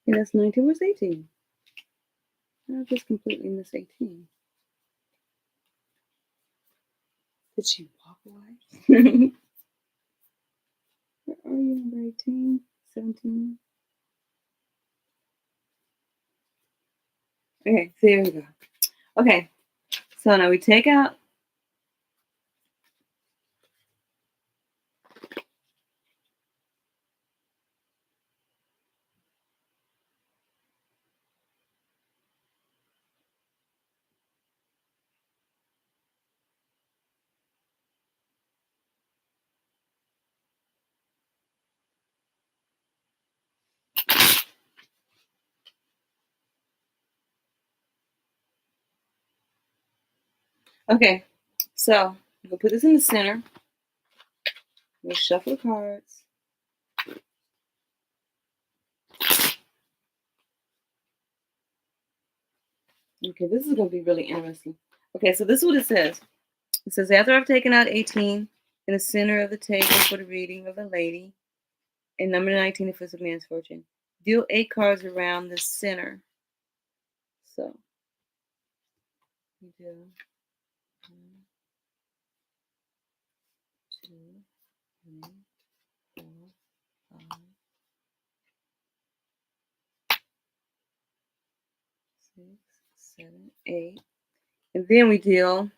Yeah, that's 19. Where's 18? I just completely missed 18. Did she walk away? Where are you? Number 18? 17? Okay, so here we go. Okay, so now we take out. Okay, so we'll put this in the center. We'll shuffle the cards. Okay, this is going to be really interesting. Okay, so this is what it says. It says, after I've taken out 18 in the center of the table for the reading of the lady, and number 19 if it's a man's fortune, deal 8 cards around the center. So, we do 1, 2, 3, 4, 5, 6, 7, 8. And then we deal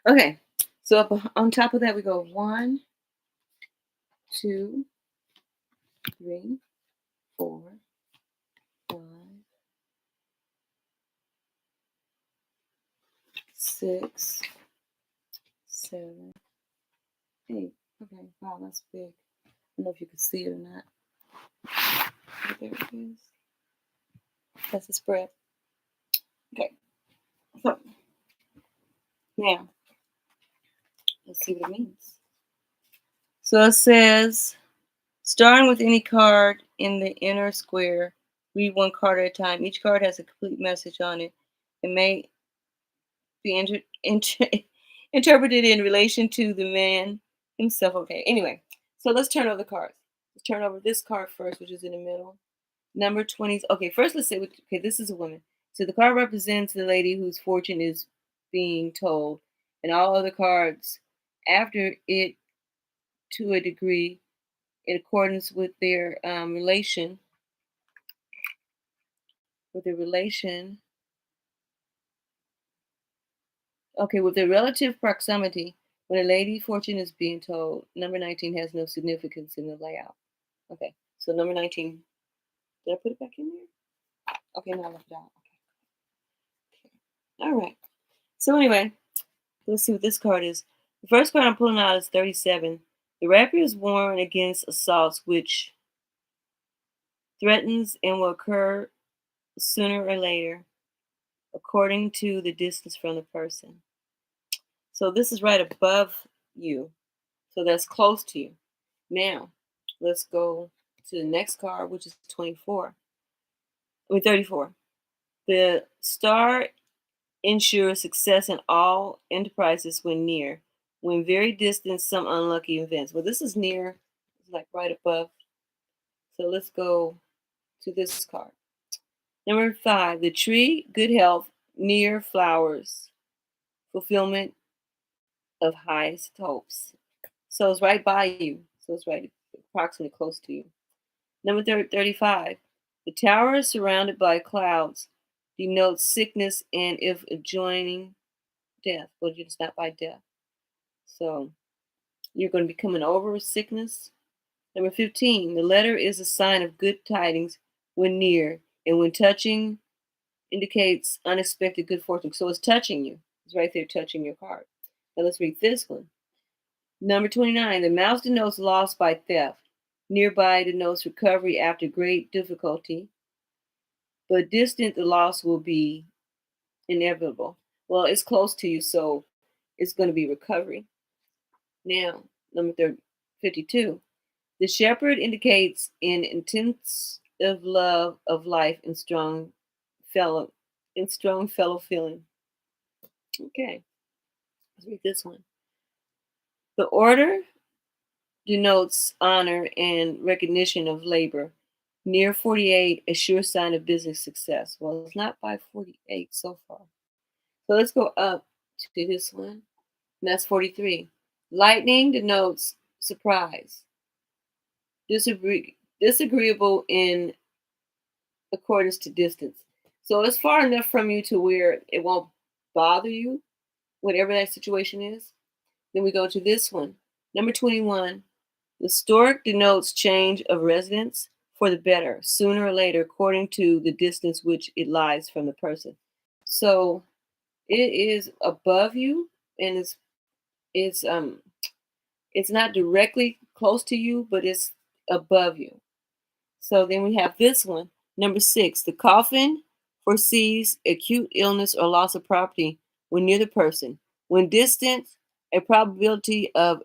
okay. So up on top of that we go 1, 2, 3, 4, 5, 6, 7, 8. Okay, wow, that's big. I don't know if you can see it or not. But there it is. That's the spread. Okay. So now let's see what it means. So it says, starting with any card in the inner square, read 1 card at a time. Each card has a complete message on it. It may be interpreted in relation to the man himself. Okay, anyway, so let's turn over the cards. Let's turn over this card first, which is in the middle. Number 20. Okay, first let's say, okay, this is a woman. So the card represents the lady whose fortune is being told, and all other cards after it, to a degree, in accordance with their relation, Okay, with the relative proximity, when a lady fortune is being told, number 19 has no significance in the layout. Okay, so number 19, did I put it back in there? Okay, now I left it out. Okay. All right. So anyway, let's see what this card is. The first card I'm pulling out is 37. The rapier is worn against assaults which threatens and will occur sooner or later, according to the distance from the person. So this is right above you. So that's close to you. Now, let's go to the next card, which is 24. I mean 34. The star ensures success in all enterprises when near. When very distant, some unlucky events. Well, this is near, like right above. So let's go to this card. Number 5, the tree, good health, near flowers, fulfillment of highest hopes. So it's right by you. So it's right approximately close to you. Number 35, the tower is surrounded by clouds, denotes sickness and if adjoining death, but it's not by death. So you're going to be coming over with sickness. Number 15, the letter is a sign of good tidings when near, and when touching indicates unexpected good fortune. So it's touching you. It's right there touching your card. Now let's read this one. Number 29, the mouse denotes loss by theft. Nearby denotes recovery after great difficulty, but distant, the loss will be inevitable. Well, it's close to you, so it's going to be recovery. Now, number 52, the shepherd indicates an intense of love of life and fellow strong fellow feeling. Okay, let's read this one. The order denotes honor and recognition of labor. Near 48, a sure sign of business success. Well, it's not by 48 so far. So let's go up to this one. And that's 43. Lightning denotes surprise. Disagreeable in accordance to distance. So it's far enough from you to where it won't bother you, whatever that situation is. Then we go to this one. Number 21. The stork denotes change of residence for the better, sooner or later, according to the distance which it lies from the person. So it is above you, and it's it's not directly close to you, but it's above you. So then we have this one, number 6. The coffin foresees acute illness or loss of property when near the person. When distant, a probability of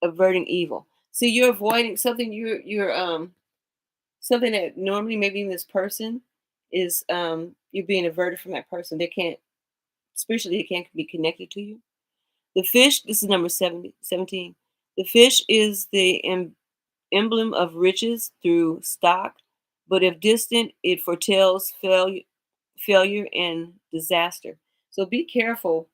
averting evil. So you're avoiding something you're something that normally maybe in this person is you're being averted from that person. They can't spiritually they can't be connected to you. The fish, this is number 17. The fish is the emblem of riches through stock, but if distant, it foretells failure and disaster. So be careful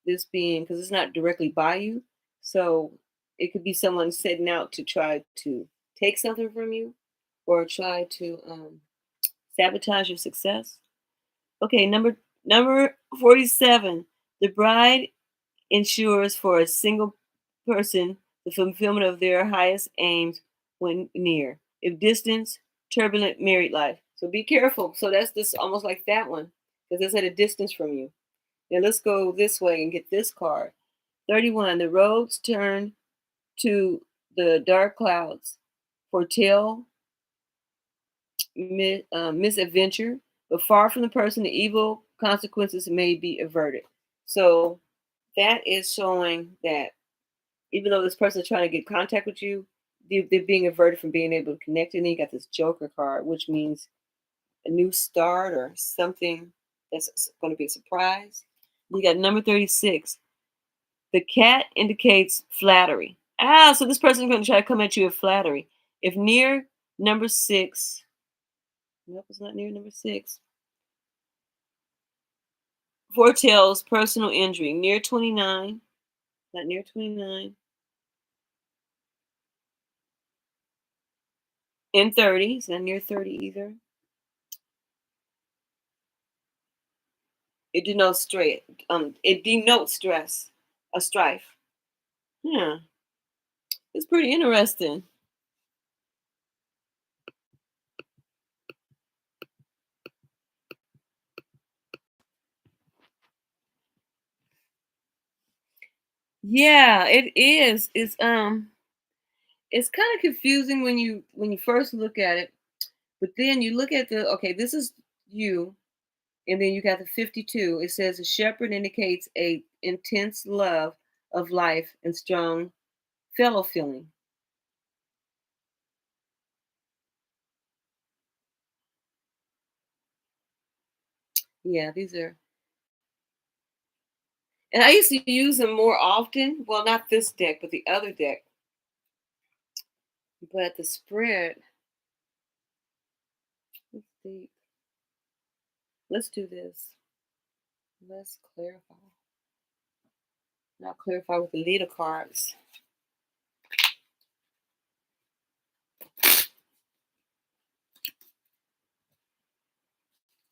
this being because it's not directly by you. So it could be someone setting out to try to take something from you or try to sabotage your success. Okay, number 47. The bride ensures for a single person the fulfillment of their highest aims when near. If distance, turbulent married life. So be careful. So that's this almost like that one because it's at a distance from you. Now let's go this way and get this card. 31. The roads turn to the dark clouds, foretell misadventure, but far from the person, the evil consequences may be averted. So that is showing that even though this person is trying to get contact with you, they're being averted from being able to connect. And then you got this Joker card, which means a new start or something that's going to be a surprise. You got number 36. The cat indicates flattery. Ah, so this person is going to try to come at you with flattery. If near number 6, nope, it's not near number 6. Foretells personal injury. Near 29, not near 29. In 30, it's not near 30 either. It denotes straight. It denotes stress, a strife. Yeah, it's pretty interesting. Yeah, it is. It's kind of confusing when you first look at it, but then you look at the okay, this is you, and then you got the 52. It says a shepherd indicates a intense love of life and strong fellow feeling. Yeah, these are, and I used to use them more often. Well, not this deck, but the other deck. But the spread, let's see. Let's do this. Let's clarify. Now clarify with the leader cards.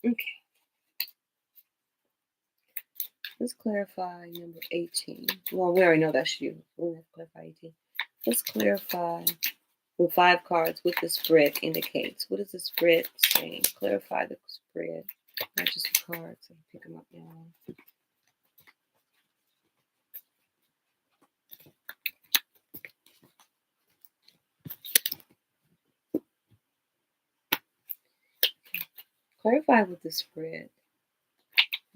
Okay, let's clarify number 18. Well, we already know that's you. We'll have to clarify 18. Let's clarify with 5 cards what the spread indicates. What is the spread saying? Clarify the spread, not just the cards. I pick them up now. Clarify with the spread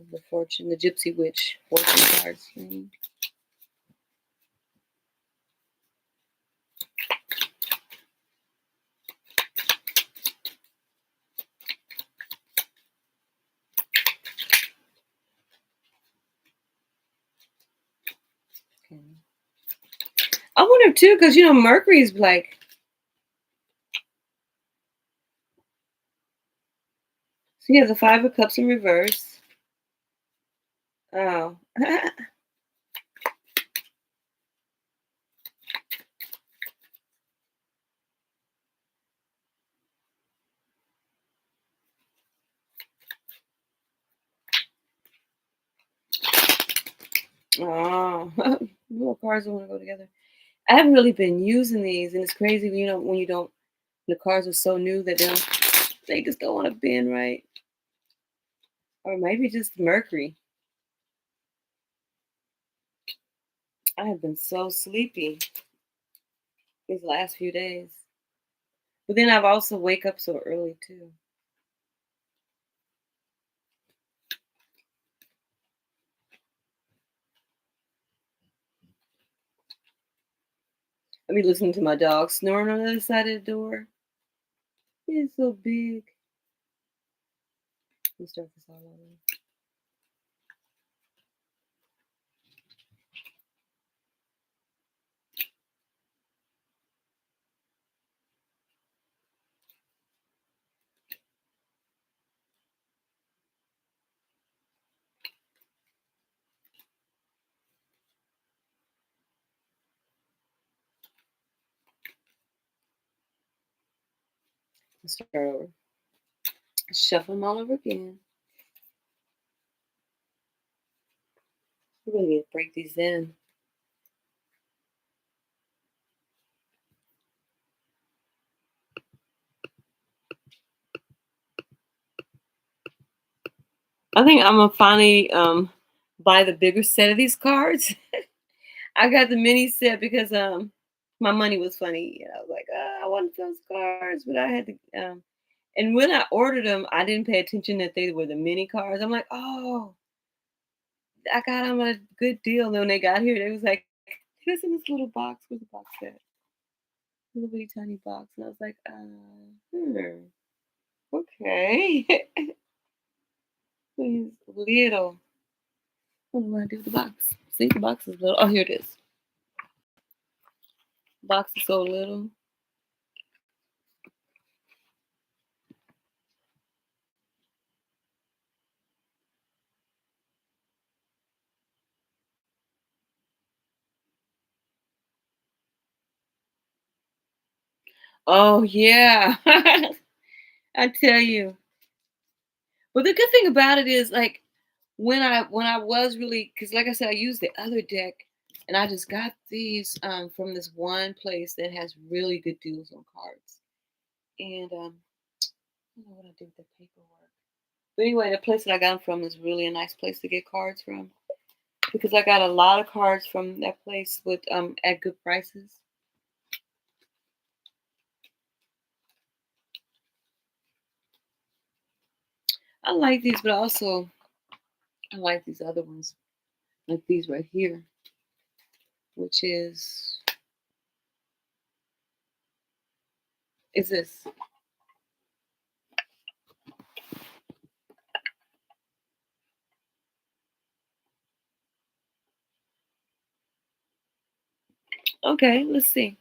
of the fortune, the gypsy witch fortune cards. Okay. I wonder too, because Mercury's like, so you have the 5 of Cups in reverse. Oh. Oh. More cards don't want to go together. I haven't really been using these, and it's crazy when you don't. The cards are so new that they just don't want to bend right, or maybe just Mercury. I have been so sleepy these last few days, but then I've also wake up so early too. I be listening to my dog snoring on the other side of the door. He's so big. Let's start this all over. Let's start over. Shuffle them all over again. We really need to break these in. I think I'm gonna finally buy the bigger set of these cards. I got the mini set because my money was funny. I was like, I want those cards, but I had to and when I ordered them, I didn't pay attention that they were the mini cards. I'm like, oh, I got them at a good deal. And when they got here, they was like, here's in this little box. Where's the box at? Little bitty tiny box. And I was like, okay. Please, little. What do I do with the box? See, the box is little. Oh, here it is. Box is so little. Oh yeah. I tell you. But the good thing about it is like When I was really, because like I said, I used the other deck, and I just got these from this one place that has really good deals on cards. And I don't know what I did with the paperwork. But anyway, the place that I got them from is really a nice place to get cards from, because I got a lot of cards from that place with at good prices. I like these, but also I like these other ones, like these right here, which is this. Okay, let's see.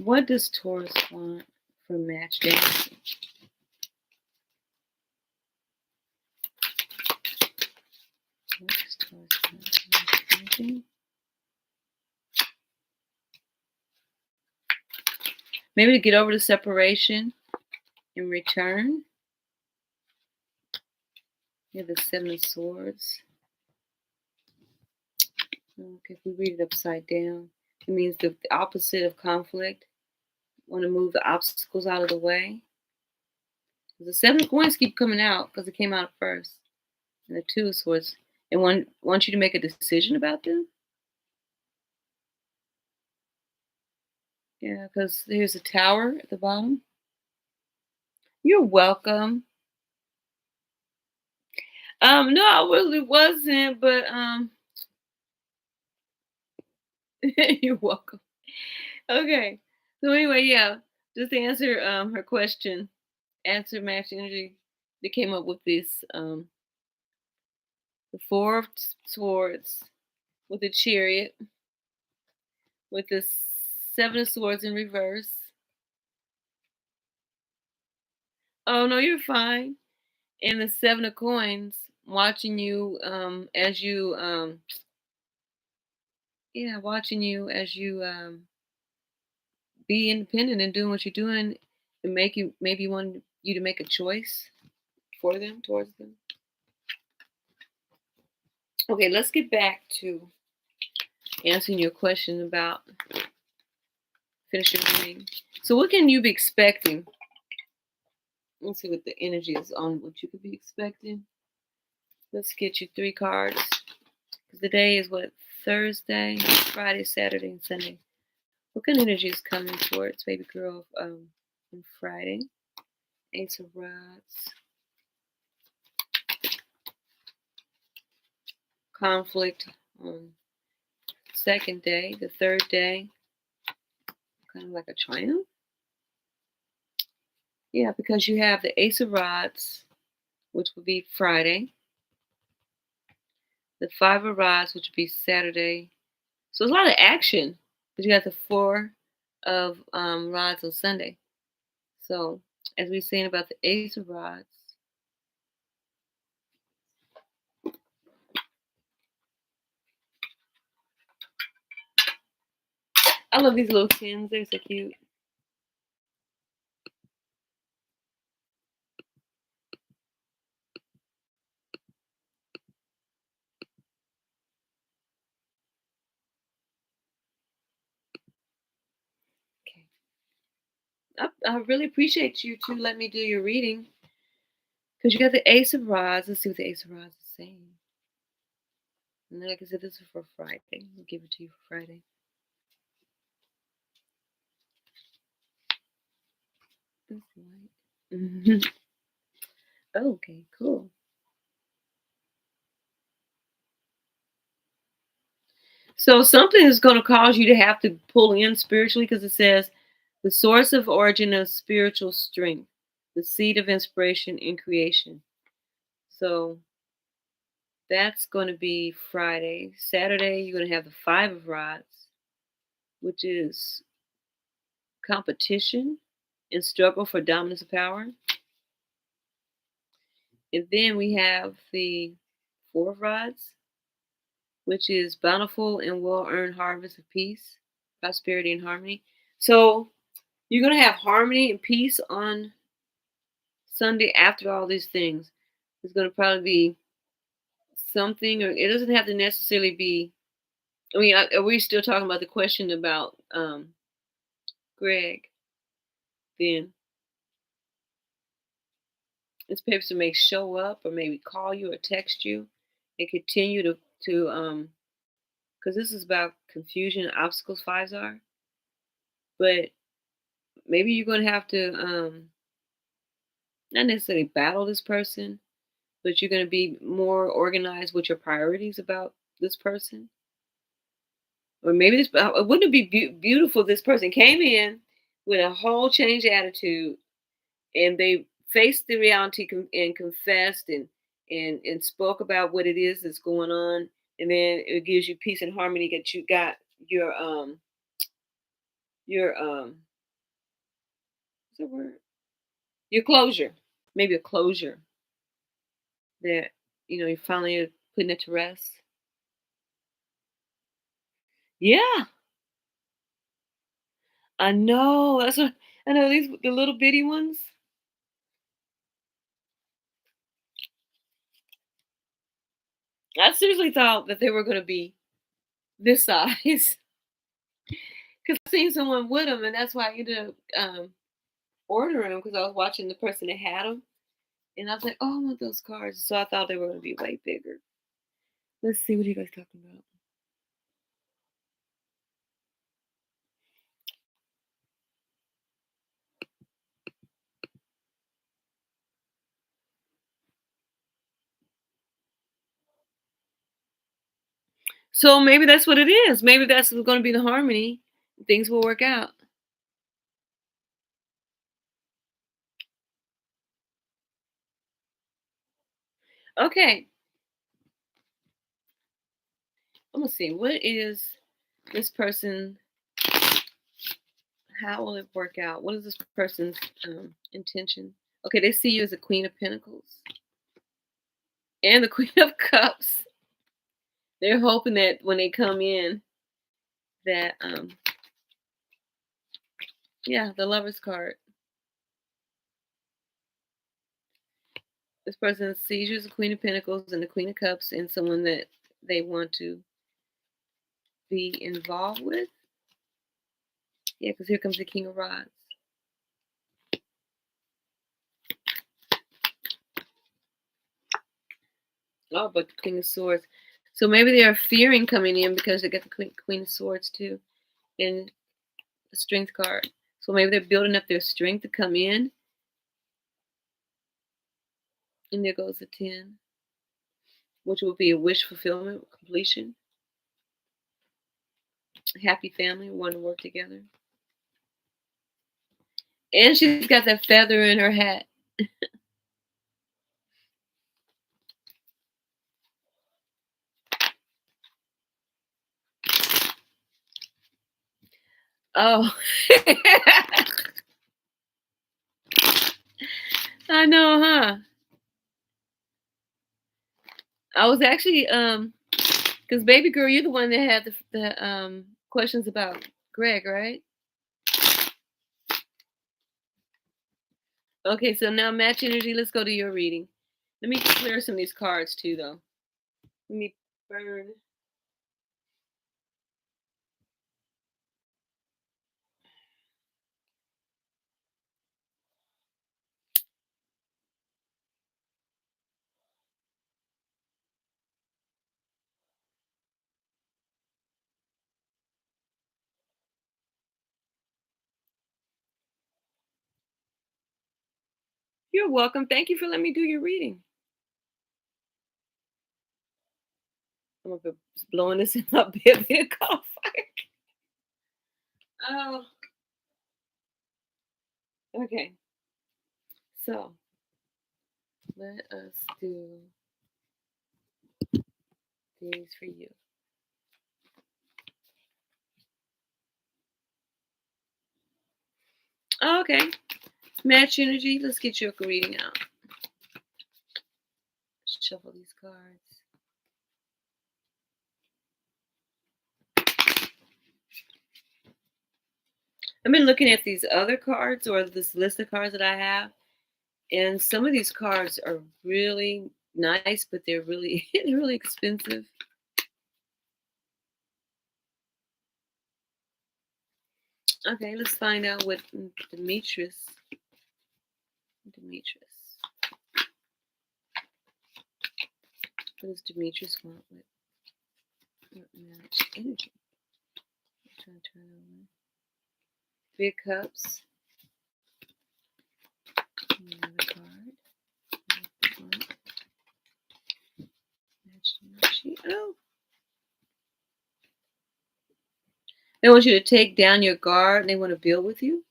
What does Taurus want from match dancing? What does Taurus want from match dancing? Maybe to get over the separation in return. You have the Seven of Swords. Okay, if we read it upside down, it means the opposite of conflict. Want to move the obstacles out of the way. The Seven of Coins keep coming out because it came out first. And the Two of Swords. And wants you to make a decision about them. Yeah, because here's a tower at the bottom. You're welcome. No, I really wasn't, but you're welcome. Okay. So anyway, yeah, just to answer her question, answer match energy. They came up with this the Four of Swords with the Chariot, with the Seven of Swords in reverse. Oh no, you're fine. And the Seven of Coins watching you as you yeah, watching you as you be independent and doing what you're doing, and make you maybe want you to make a choice for them, towards them. Okay, let's get back to answering your question about finishing reading. So what can you be expecting? Let's see what the energy is on what you could be expecting. Let's get you 3 cards. Because the day is what? Thursday, Friday, Saturday, and Sunday. What kind of energy is coming towards baby girl on Friday? Ace of Rods. Conflict on second day. The third day, kind of like a triumph. Yeah, because you have the Ace of Rods, which would be Friday. The Five of Rods, which would be Saturday. So there's a lot of action. But you got the Four of Rods on Sunday. So as we were saying about the Ace of Rods, I love these little tins. They're so cute. Okay. I really appreciate you to let me do your reading. Because you got the Ace of Rods. Let's see what the Ace of Rods is saying. And like I said, this is for Friday. I'll give it to you for Friday. That's light. Okay, cool. So something is going to cause you to have to pull in spiritually, because it says the source of origin of spiritual strength, the seed of inspiration and creation. So that's going to be Friday. Saturday, you're going to have the Five of Rods, which is competition and struggle for dominance of power. And then we have the Four of Rods, which is bountiful and well-earned harvest of peace, prosperity, and harmony. So you're gonna have harmony and peace on Sunday after all these things. It's gonna probably be something, or it doesn't have to necessarily be. I mean, are we still talking about the question about Greg? Then this person may show up, or maybe call you or text you, and continue to because this is about confusion and obstacles. Fives are, but maybe you're gonna have to not necessarily battle this person, but you're gonna be more organized with your priorities about this person. Or maybe this wouldn't it be beautiful if this person came in with a whole changed attitude and they faced the reality and confessed and spoke about what it is that's going on, and then it gives you peace and harmony that you got your what's the word, your closure, maybe a closure that you're finally putting it to rest. Yeah, I know. That's what I know. These the little bitty ones. I seriously thought that they were going to be this size because I seen someone with them, and that's why I ended up ordering them because I was watching the person that had them, and I was like, "Oh, I want those cards." So I thought they were going to be way bigger. Let's see what are you guys talking about. So maybe that's what it is. Maybe that's going to be the harmony. Things will work out. Okay, I'm gonna see what is this person. How will it work out? What is this person's intention? Okay, they see you as a Queen of Pentacles and the Queen of Cups. They're hoping that when they come in, that yeah, the Lover's card. This person sees you as the Queen of Pentacles and the Queen of Cups, and someone that they want to be involved with. Yeah, because here comes the King of Rods. Oh, but the Queen of Swords. So maybe they are fearing coming in because they get the Queen of Swords too, and the Strength card. So maybe they're building up their strength to come in. And there goes the 10, which will be a wish fulfillment, completion. Happy family, want to work together. And she's got that feather in her hat. Oh. I know, huh? I was actually because baby girl, you're the one that had the questions about Greg, right? Okay, so now match energy. Let's go to your reading. Let me clear some of these cards too, though. Let me burn. You're welcome. Thank you for letting me do your reading. I'm gonna be blowing this in my baby car fire. Oh, okay. So let us do these for you. Okay. Match energy. Let's get your reading out. shuffle these cards. I've been looking at these other cards or this list of cards that I have, and some of these cards are really nice, but they're really they're really expensive. Okay, let's find out what Demetrius. What does Demetrius want with match energy? I'm trying to turn over. Three of Cups. Another card. Match energy. Oh. They want you to take down your guard and they want to build with you.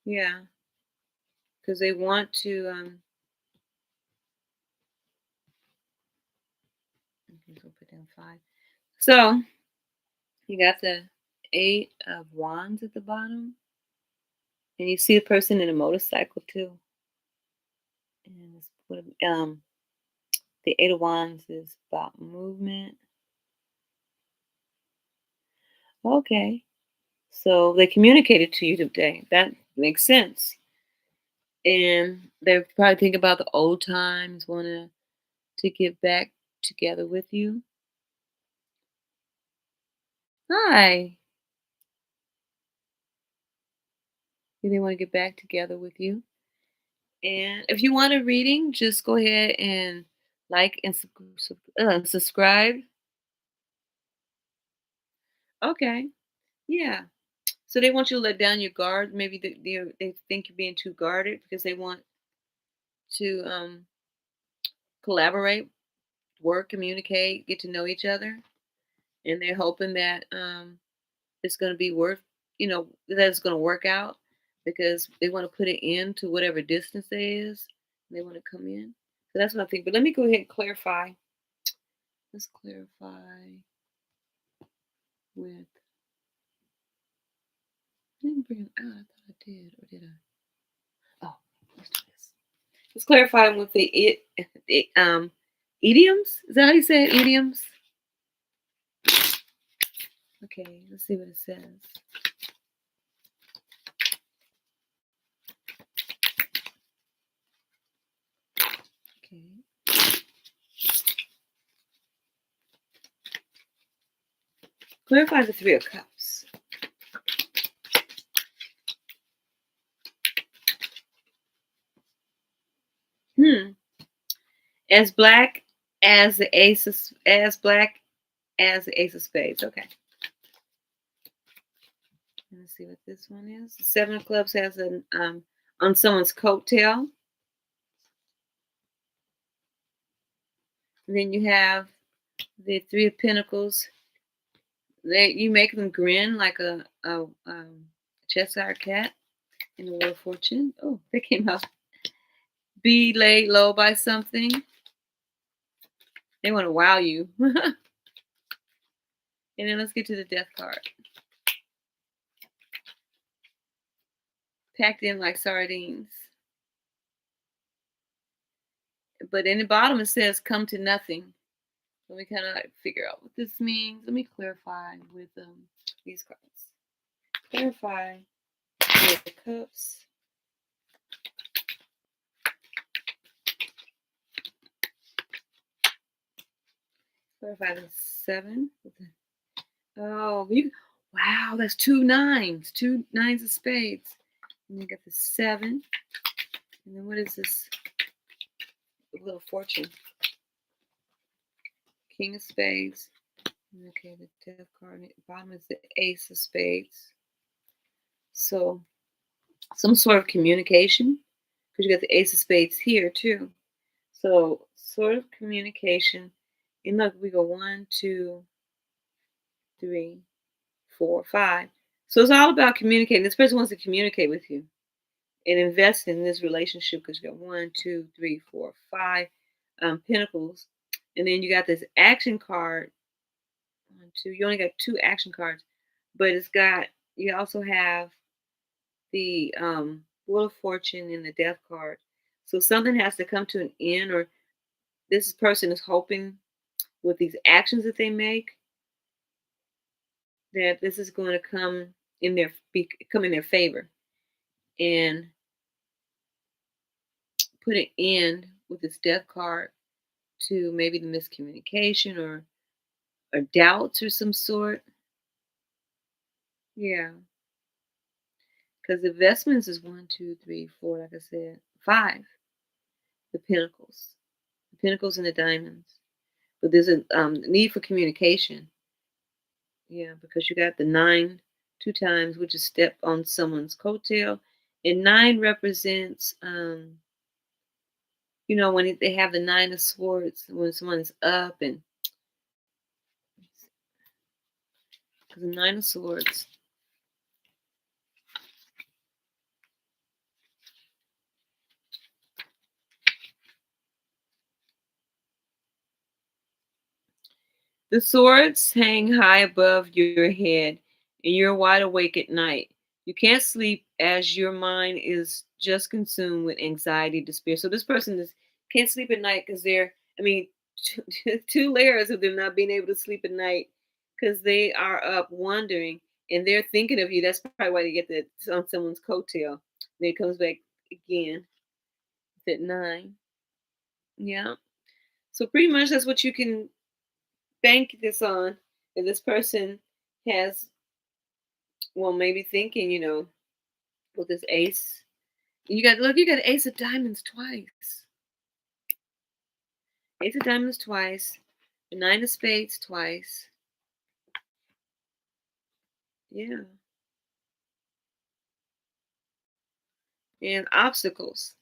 Yeah. Because they want to okay, so put down 5. So you got the 8 of Wands at the bottom. And you see the person in a motorcycle too. And it's the 8 of Wands is about movement. Okay. So they communicated to you today. That makes sense. And they're probably thinking about the old times, wanting to get back together with you. Hi. They want to get back together with you. And if you want a reading, just go ahead and like and subscribe. Okay. Yeah. So they want you to let down your guard. Maybe they think you're being too guarded because they want to collaborate, work, communicate, get to know each other, and they're hoping that it's going to be that it's going to work out because they want to put an end to whatever distance there is. And they want to come in. So that's what I think. But let me go ahead and clarify. Let's clarify with. I didn't bring it out. I thought I did, or did I? Oh, let's do this. Let's clarify with the idioms. Is that how you say it? Idioms. Okay, let's see what it says. Okay. Clarify the 3 of Cups. As black as the black as the Ace of Spades. Okay. Let's see what this one is. The 7 of Clubs has an on someone's coattail. And then you have the 3 of Pentacles. You make them grin like a Cheshire cat in the Wheel of Fortune. Oh, they came out. Be laid low by something. They want to wow you. And then let's get to the Death card. Packed in like sardines. But in the bottom it says come to nothing. Let me kind of like figure out what this means. Let me clarify with these cards. Clarify with the Cups. Clarify the 7. Oh, wow, that's 2 9s. 2 9s of spades. And you got the 7. And then what is this? Wheel of Fortune. King of Spades. Okay, the Death card at the bottom is the Ace of Spades. So, some sort of communication, because you got the Ace of Spades here too. So, sort of communication. And look, we go 1, 2, 3, 4, 5. So it's all about communicating. This person wants to communicate with you and invest in this relationship because you got 1, 2, 3, 4, 5 pentacles, and then you got this action card. 1, 2. You only got 2 action cards, but you also have the Wheel of Fortune and the Death card. So something has to come to an end, or this person is hoping with these actions that they make that this is going to come in their favor and put an end with this death card to maybe the miscommunication or doubts or some sort. Yeah, because investments is one, two, three, four, like I said, five. The pentacles and the diamonds. But there's a need for communication. Yeah, because you got the nine two times, which is step on someone's coattail, and nine represents, when they have the nine of swords when someone is up, and because the nine of swords. The swords hang high above your head, and you're wide awake at night. You can't sleep as your mind is just consumed with anxiety, despair. So this person can't sleep at night because I mean, two layers of them not being able to sleep at night because they are up wondering and they're thinking of you. That's probably why they get that on someone's coattail. Then it comes back again at nine. Yeah. So pretty much that's what you can bank this on. If this person has, well, maybe thinking, with this ace, you got ace of diamonds twice, ace of diamonds twice, the nine of spades twice. Yeah, and obstacles.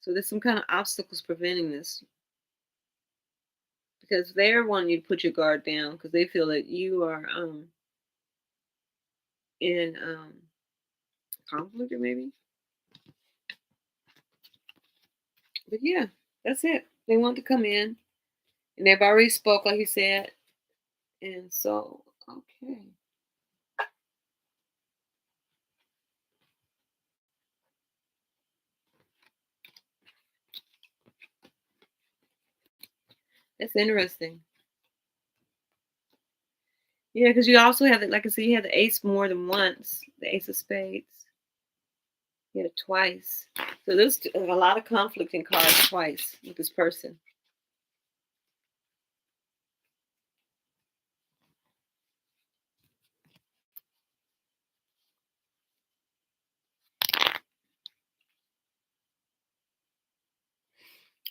So there's some kind of obstacles preventing this because they're wanting you to put your guard down because they feel that you are in conflict or maybe. But yeah, that's it. They want to come in, and they've already spoke, like you said, and so okay. That's interesting. Yeah, because you also have, like I said, you have the ace more than once, the ace of spades. You had it twice. So there's a lot of conflict in cards twice with this person.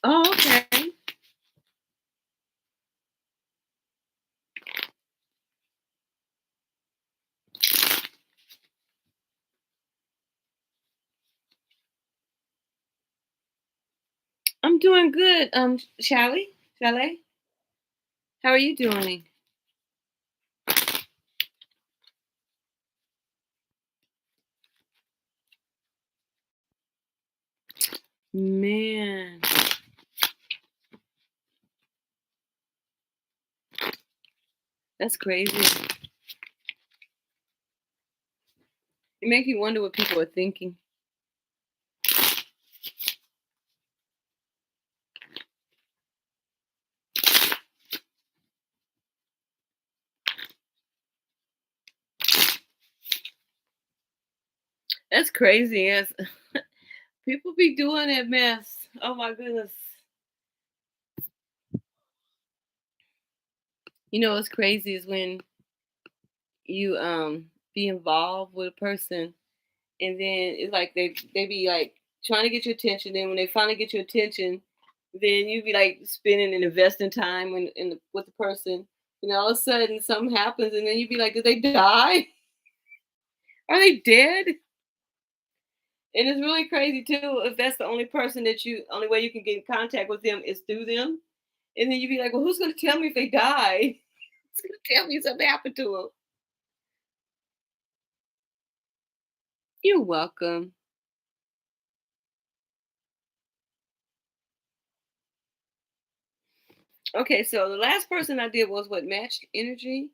Oh, okay. I'm doing good. Chalet, how are you doing? Man, that's crazy. It makes you wonder what people are thinking. That's crazy. Yes. People be doing that mess. Oh my goodness. What's crazy is when you be involved with a person and then it's like they be like trying to get your attention. Then when they finally get your attention, then you be like spending and investing time with the person. All of a sudden something happens, and then you be like, "Did they die? Are they dead?" And it's really crazy too if that's the only way you can get in contact with them is through them. And then you be like, "Well, who's gonna tell me if they die? Who's gonna tell me something happened to them?" You're welcome. Okay, so the last person I did was what matched energy.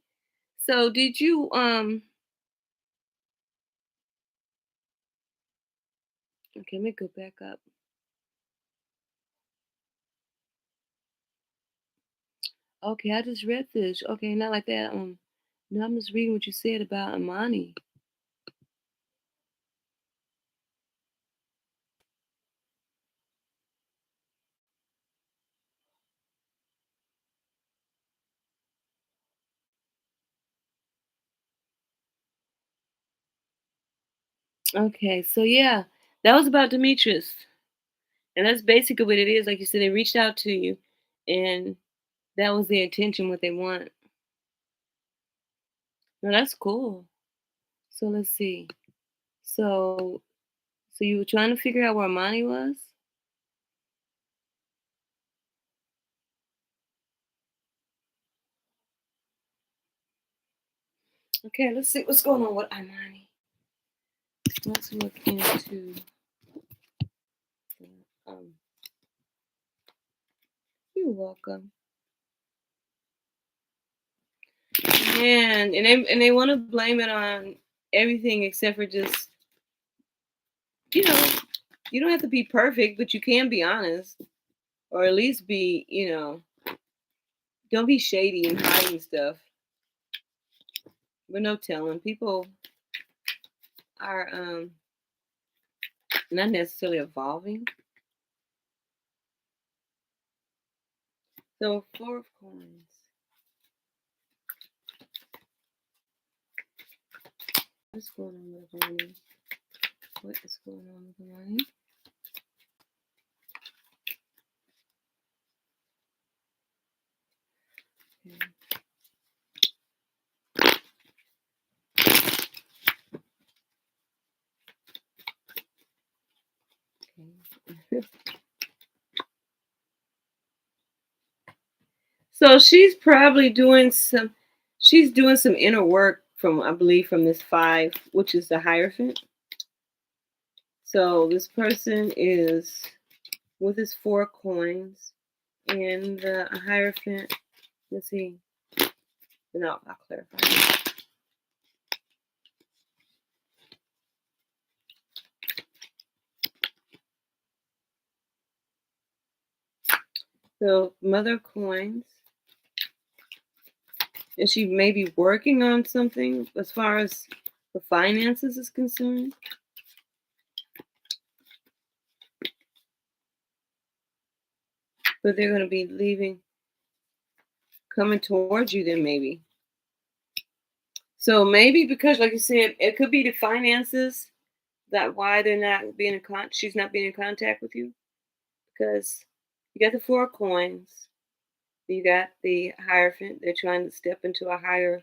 So did you okay, let me go back up. Okay, I just read this. Okay, not like that. No, I'm just reading what you said about Amani. Okay, so yeah, that was about Demetrius. And that's basically what it is. Like you said, they reached out to you and that was their intention, what they want. No, that's cool. So let's see. So so you were trying to figure out where Amani was? Okay, let's see what's going on with Imani. Let's look into the, you're welcome. Man, and they want to blame it on everything except for just, you know, you don't have to be perfect, but you can be honest. Or at least be, don't be shady and hiding stuff. But no telling. People are not necessarily evolving. So 4 of coins. What's going on with the money? What is going on with the money? Okay. Okay. So she's doing some inner work from, I believe, from this 5, which is the Hierophant. So this person is with his 4 coins and the Hierophant. Let's see. No, I'll clarify. So Mother of Coins. And she may be working on something as far as the finances is concerned. But they're going to be leaving, coming towards you then maybe. So maybe because, like you said, it could be the finances that why they're not being she's not being in contact with you, because you got the 4 coins, you got the Hierophant. They're trying to step into a higher.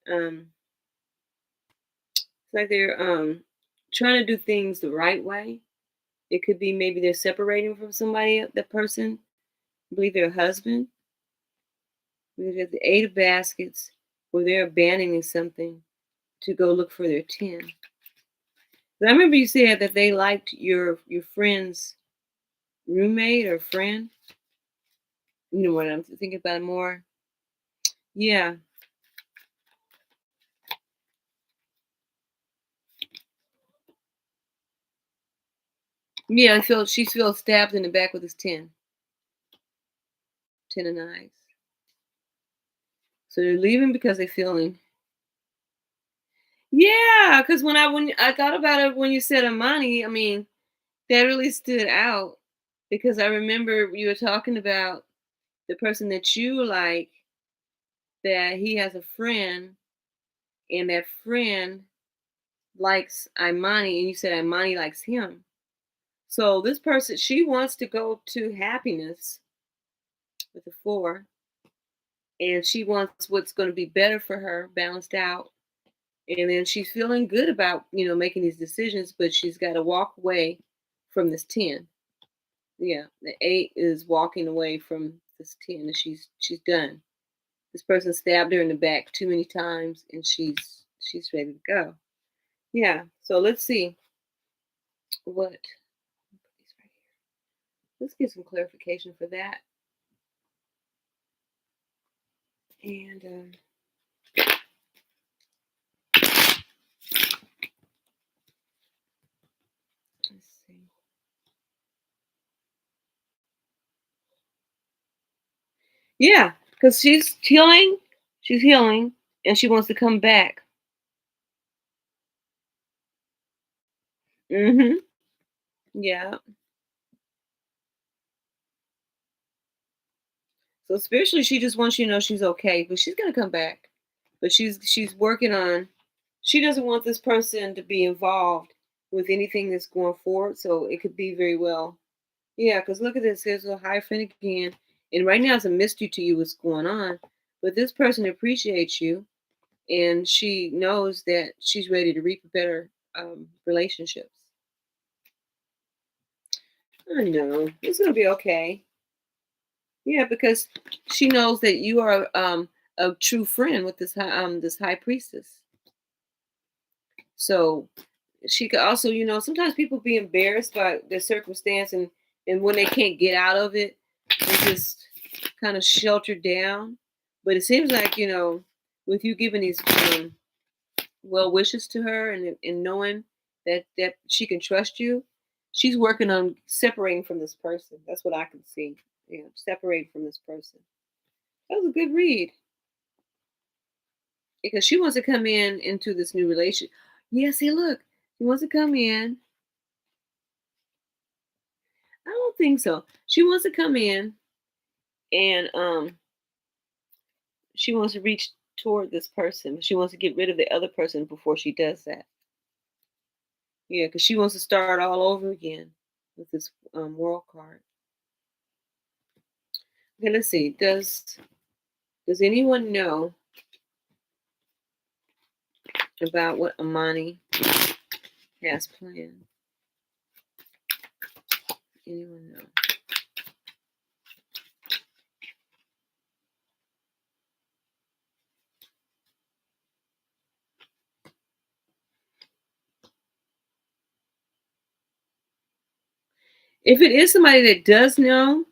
It's like they're trying to do things the right way. It could be maybe they're separating from somebody, the person. I believe their husband. We got the 8 of baskets where they're abandoning something to go look for their 10. I remember you said that they liked your friend's roommate or friend. You know what I'm thinking about more. Yeah, yeah. She feels stabbed in the back with his 10 of knives. So they're leaving because they're feeling. Yeah, because when I thought about it when you said Amani, I mean that really stood out because I remember you were talking about the person that you like, that he has a friend and that friend likes Imani and you said Imani likes him. So this person, she wants to go to happiness with the 4 and she wants what's going to be better for her, balanced out. And then she's feeling good about, making these decisions, but she's got to walk away from this 10. Yeah, the 8 is walking away from this 10 and she's done. This person stabbed her in the back too many times and she's ready to go. Yeah. So let's see what let's get some clarification for that. And let's see. Yeah, Because she's healing, and she wants to come back. Mhm. Yeah. So spiritually, she just wants you to know she's okay, but she's gonna come back. But she's working on. She doesn't want this person to be involved with anything that's going forward. So it could be very well. Yeah, because look at this. There's a Hierophant again, and right now it's a mystery to you what's going on. But this person appreciates you, and she knows that she's ready to reap better relationships. I know it's gonna be okay. Yeah, because she knows that you are a true friend with this high priestess. So she could also, sometimes people be embarrassed by their circumstance, and when they can't get out of it, they just kind of shelter down. But it seems like with you giving these well wishes to her, and knowing that she can trust you, she's working on separating from this person. That's what I can see. Separating from this person. That was a good read because she wants to come in into this new relationship. Yeah, see, look, she wants to come in. I don't think so. She wants to come in, and she wants to reach toward this person. She wants to get rid of the other person before she does that. Yeah, because she wants to start all over again with this world card. Okay, let's see. Does anyone know about what Amani has planned? Anyone know? If it is somebody that does know,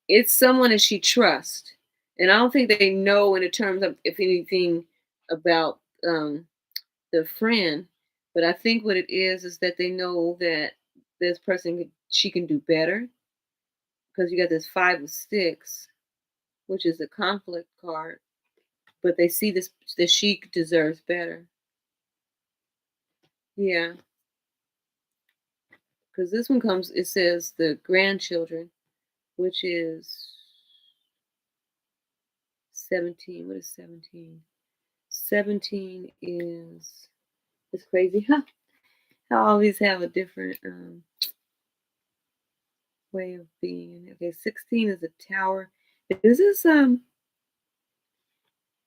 it's someone that she trusts. And I don't think they know in the terms of, if anything, about the friend. But I think what it is that they know that this person she can do better, because you got this 5 of 6, which is a conflict card. But they see this that she deserves better. Yeah, because this one comes. It says the grandchildren, which is 17. What is 17? 17 is it's crazy, huh? How all these have a different way of being. Okay, 16 is a tower. Is this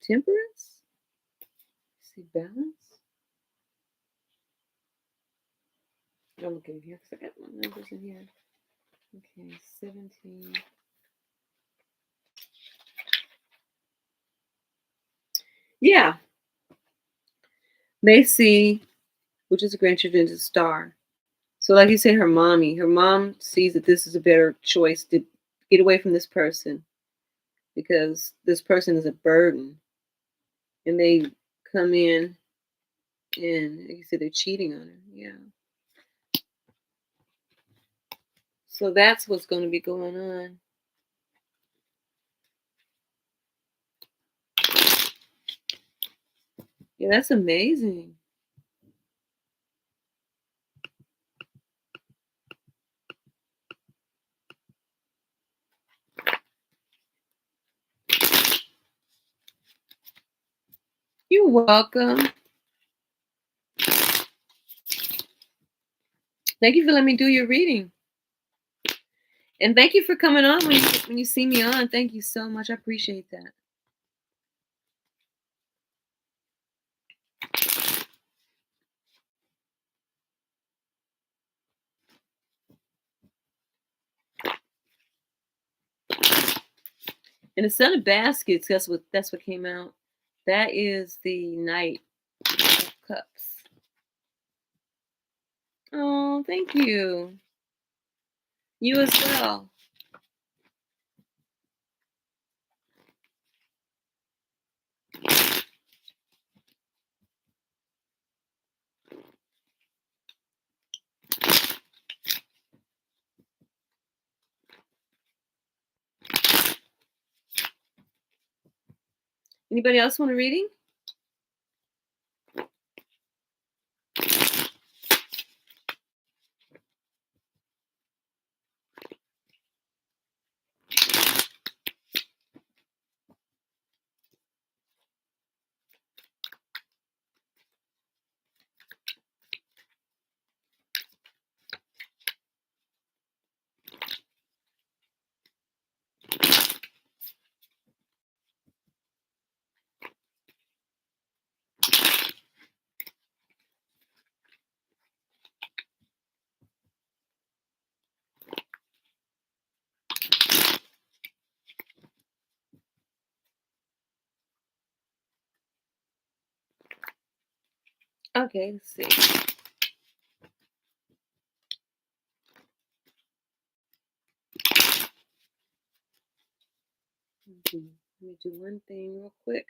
temperance? See balance? I'm looking here because I got my numbers in here. Okay, 17. Yeah, they see, which is a grandchildren, is a star. So, like you said, her mom sees that this is a better choice to get away from this person because this person is a burden, and they come in and, like you said, they're cheating on her. Yeah. So that's what's going to be going on. Yeah, that's amazing. You're welcome. Thank you for letting me do your reading. And thank you for coming on when you see me on. Thank you so much. I appreciate that. And the Son of Baskets, that's what came out. That is the Knight of Cups. Oh, thank you. You as well. Anybody else want a reading? Okay, let's see. Let me do one thing real quick.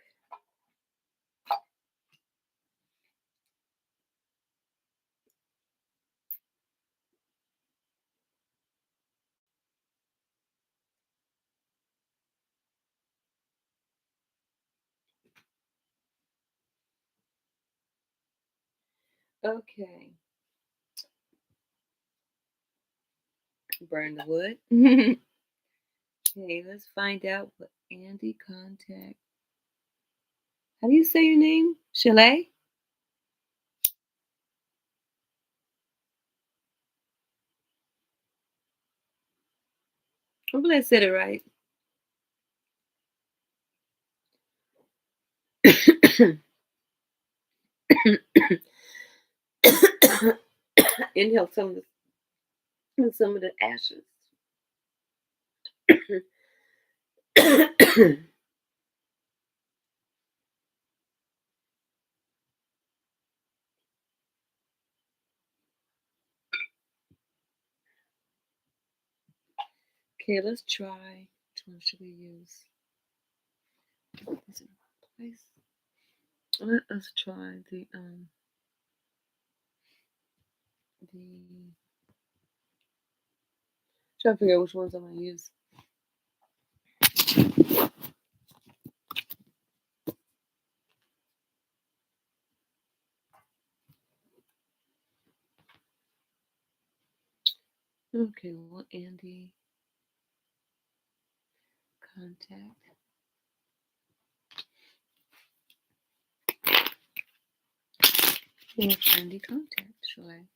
Okay. Burn the wood. Okay, let's find out what Andy contact. How do you say your name? Chalet? Hopefully I said it right. Inhale some of the ashes. Okay, let's try. Which one should we use? Is it place? Let us try trying to figure out which ones I'm gonna use. Okay, well, Andy contact. Yeah, Andy contact, sure.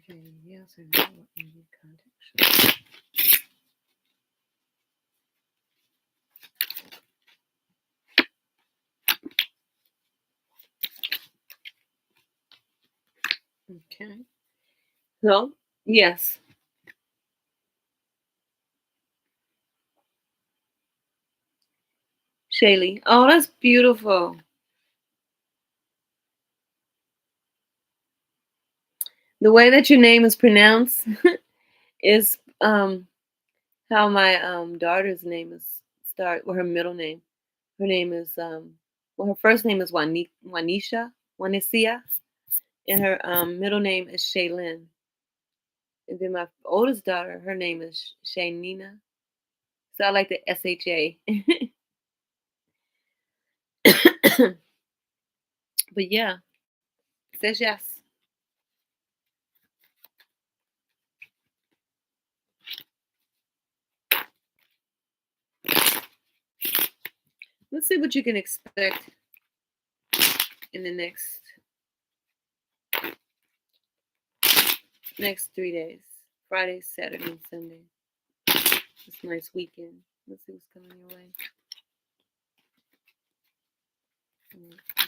Okay, yes, I know what Andy contact, sure. Okay. So, yes. Shaylee. Oh, that's beautiful. The way that your name is pronounced is how my daughter's name is her middle name. Her name is her first name is Juanicia, and her middle name is Shaylin. And then my oldest daughter, her name is Shaynina. So I like the SHA. But yeah, says yes. Let's see what you can expect in the next 3 days. Friday, Saturday, and Sunday. It's a nice weekend. Let's see what's coming your way.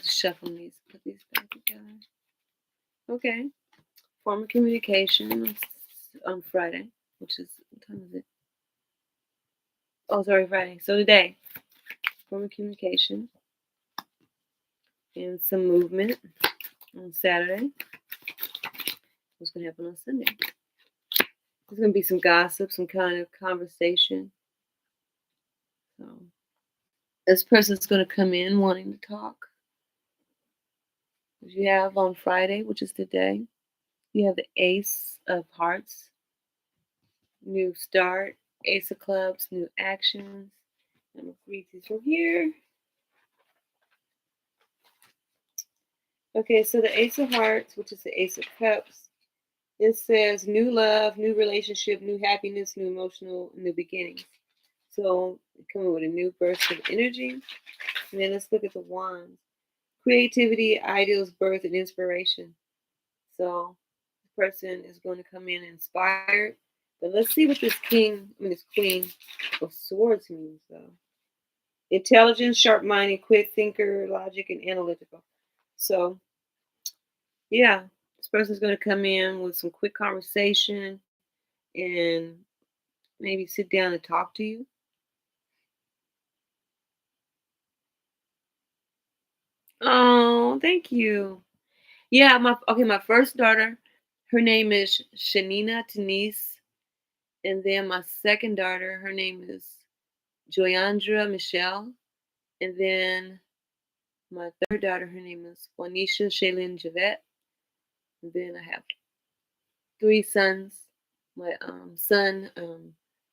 Just shuffle these, put these back together. Okay. Form of communication on Friday, which is, what time is it? Oh, sorry, Friday. So today, form of communication and some movement on Saturday. what's going to happen on Sunday. There's going to be some gossip, some kind of conversation. So this person's going to come in wanting to talk. You have on Friday, which is today, you have the Ace of Hearts, new start, Ace of Clubs, new actions. I'm going to read these from here. Okay, so the Ace of Hearts, which is the Ace of Cups, it says new love, new relationship, new happiness, new emotional, new beginnings. So coming with a new burst of energy. And then let's look at the wands. Creativity, ideals, birth, and inspiration. So the person is going to come in inspired. But let's see what this this Queen of Swords means, though. Intelligent, sharp-minded, quick thinker, logic, and analytical. So, yeah, this person's going to come in with some quick conversation and maybe sit down and talk to you. Oh, thank you. Yeah, my first daughter, her name is Shanina Denise, and then my second daughter, her name is Joyandra Michelle, and then my third daughter, her name is Juanisha Shaylin Javette, and then I have three sons. My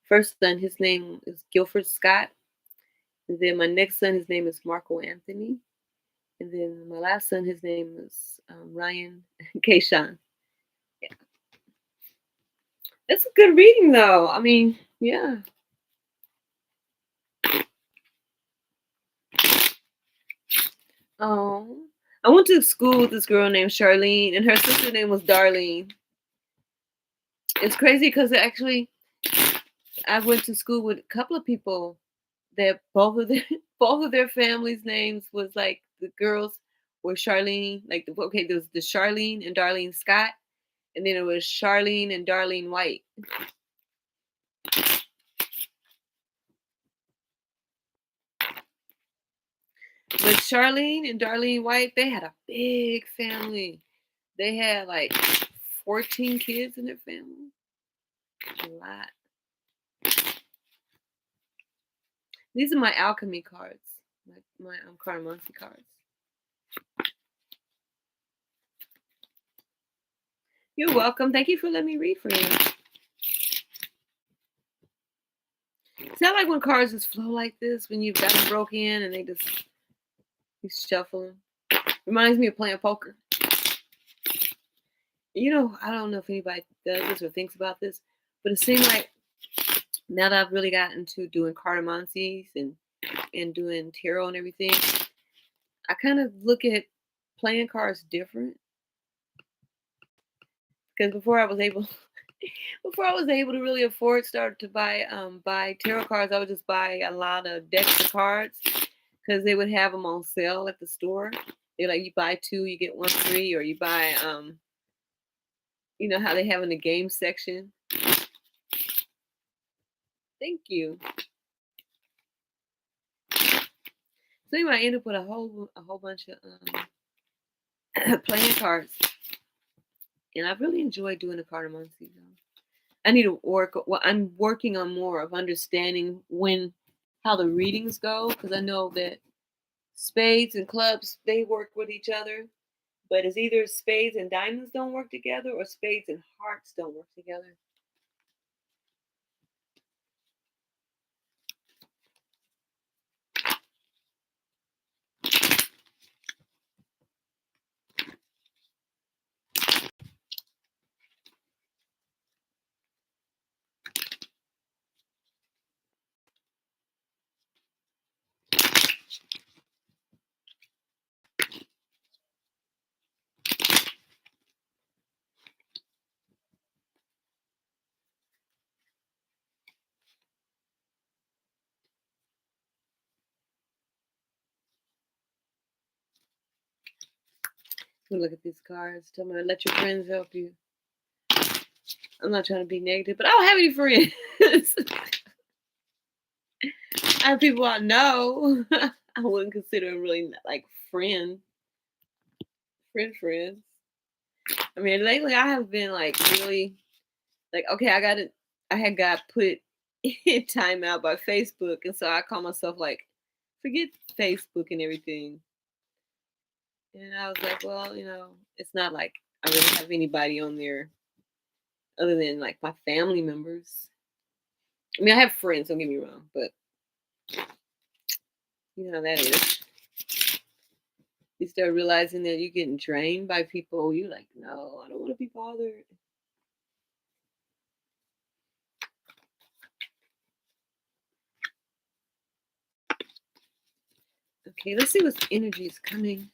first son, his name is Guilford Scott, and then my next son, his name is Marco Anthony, and then my last son, his name is Ryan Kayshawn. Yeah. It's a good reading, though. I mean, yeah. Oh, I went to school with this girl named Charlene, and her sister name was Darlene. It's crazy because actually, I went to school with a couple of people that both of their both of their families' names was like the girls were Charlene. Like okay, there was the Charlene and Darlene Scott, and then it was Charlene and Darlene White. But Charlene and Darlene White, they had a big family. They had like 14 kids in their family. A lot. These are my alchemy cards, my Cardamomsi cards. You're welcome. Thank you for letting me read for you. It's not like when cards just flow like this when you've got them broke in and they just you shuffle them. Reminds me of playing poker. You know, I don't know if anybody does this or thinks about this, but it seems like now that I've really gotten to doing cartomancies and doing tarot and everything, I kind of look at playing cards different because before I was able to really afford start to buy tarot cards, I would just buy a lot of decks of cards because they would have them on sale at the store. They're like you buy two, you get one free, or you buy you know how they have in the game section. Thank you. So anyway, I ended up with a whole bunch of playing cards, and I've really enjoyed doing the cartomancy. I need to work. Well, I'm working on more of understanding how the readings go because I know that spades and clubs they work with each other, but it's either spades and diamonds don't work together or spades and hearts don't work together. Look at these cards. Tell me, let your friends help you. I'm not trying to be negative, but I don't have any friends. I have people I know. I wouldn't consider them really like friends. Friends. I mean, lately I have been like really like, okay, I had got put in timeout by Facebook, and so I call myself like, forget Facebook and everything. And I was like, well, it's not like I really have anybody on there other than like my family members. I mean, I have friends, don't get me wrong, but you know how that is. You start realizing that you're getting drained by people. You're like, no, I don't want to be bothered. Okay, let's see what energy is coming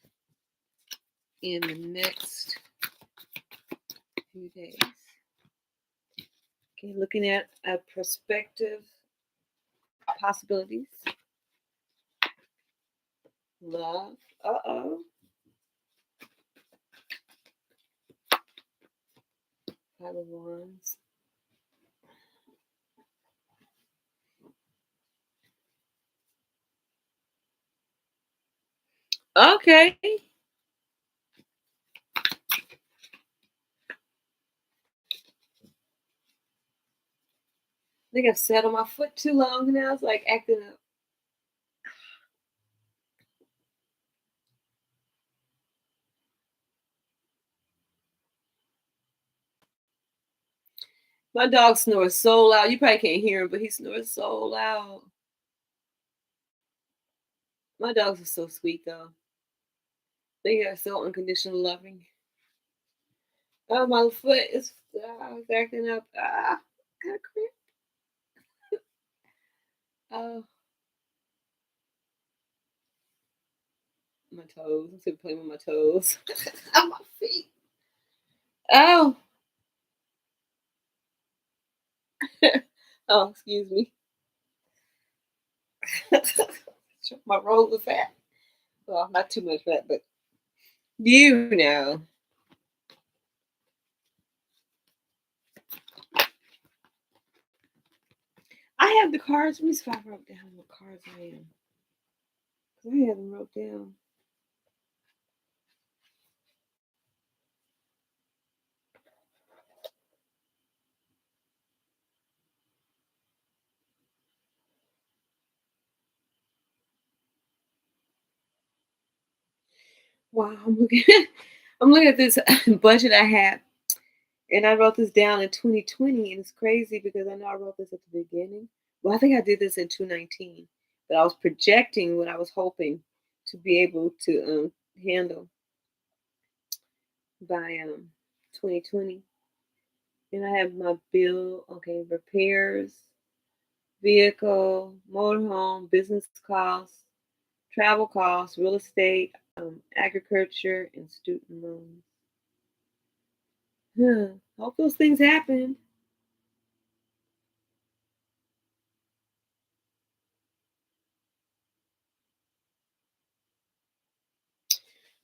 in the next few days. Okay, looking at a perspective, possibilities, love. Uh-oh. Five of Wands. Okay. I think I've sat on my foot too long now. It's like acting up. My dog snores so loud. You probably can't hear him, but he snores so loud. My dogs are so sweet, though. They are so unconditional loving. Oh, my foot is acting up. Got a cramp. Oh, my toes. I'm still playing with my toes. On my feet. Oh. Oh, excuse me. My roll of fat. Well, not too much fat, but you know. I have the cards. Let me see if I wrote down what cards I am. Because I have them wrote down. Wow, I'm looking I'm looking at this budget I had, and I wrote this down in 2020, and it's crazy because I know I wrote this at the beginning. Well, I think I did this in 2019, but I was projecting what I was hoping to be able to handle by 2020. And I have my bill, okay, repairs, vehicle, motorhome, business costs, travel costs, real estate, agriculture, and student loans. Huh. Hope those things happen.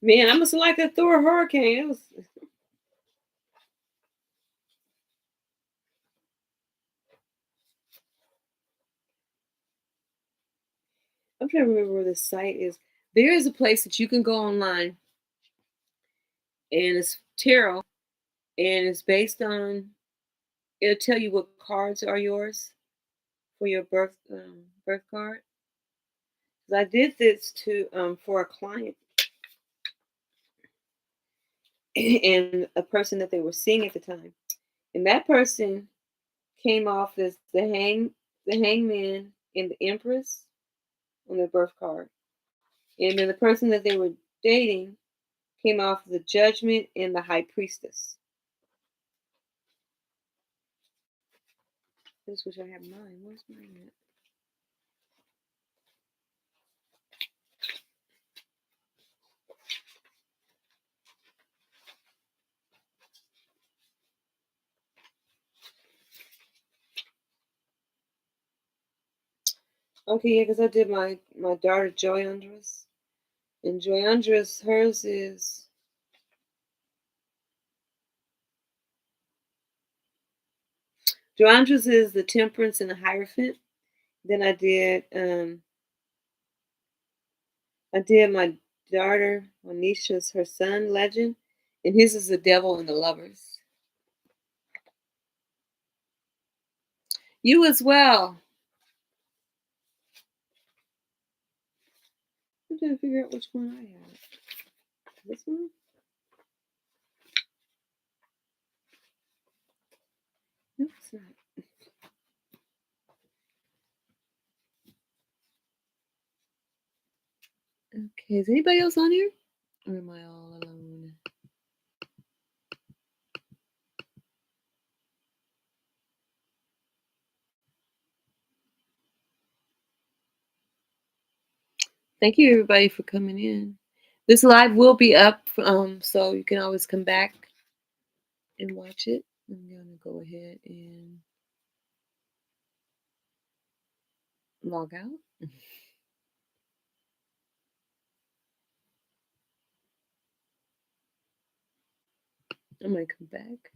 Man, I must have liked that Thor hurricane. It was. I'm trying to remember where the site is. There is a place that you can go online, and it's tarot, and it's based on. It'll tell you what cards are yours for your birth card. 'Cause I did this to for a client and a person that they were seeing at the time, and that person came off as the hangman, and the empress on their birth card, and then the person that they were dating came off the judgment and the high priestess. I just wish I had mine. Where's mine at? Okay, yeah, because I did my daughter Joy Andres, and Joy Andres, hers is Joy Andres is the Temperance and the Hierophant. Then I did my daughter Anisha's her son Legend, And his is the devil and the lovers. You as well. I'm trying to figure out which one I have. This one? No, it's not. Okay, is anybody else on here? Or am I all alone? Thank you everybody for coming in. This live will be up, so you can always come back and watch it. I'm gonna go ahead and log out. I might come back.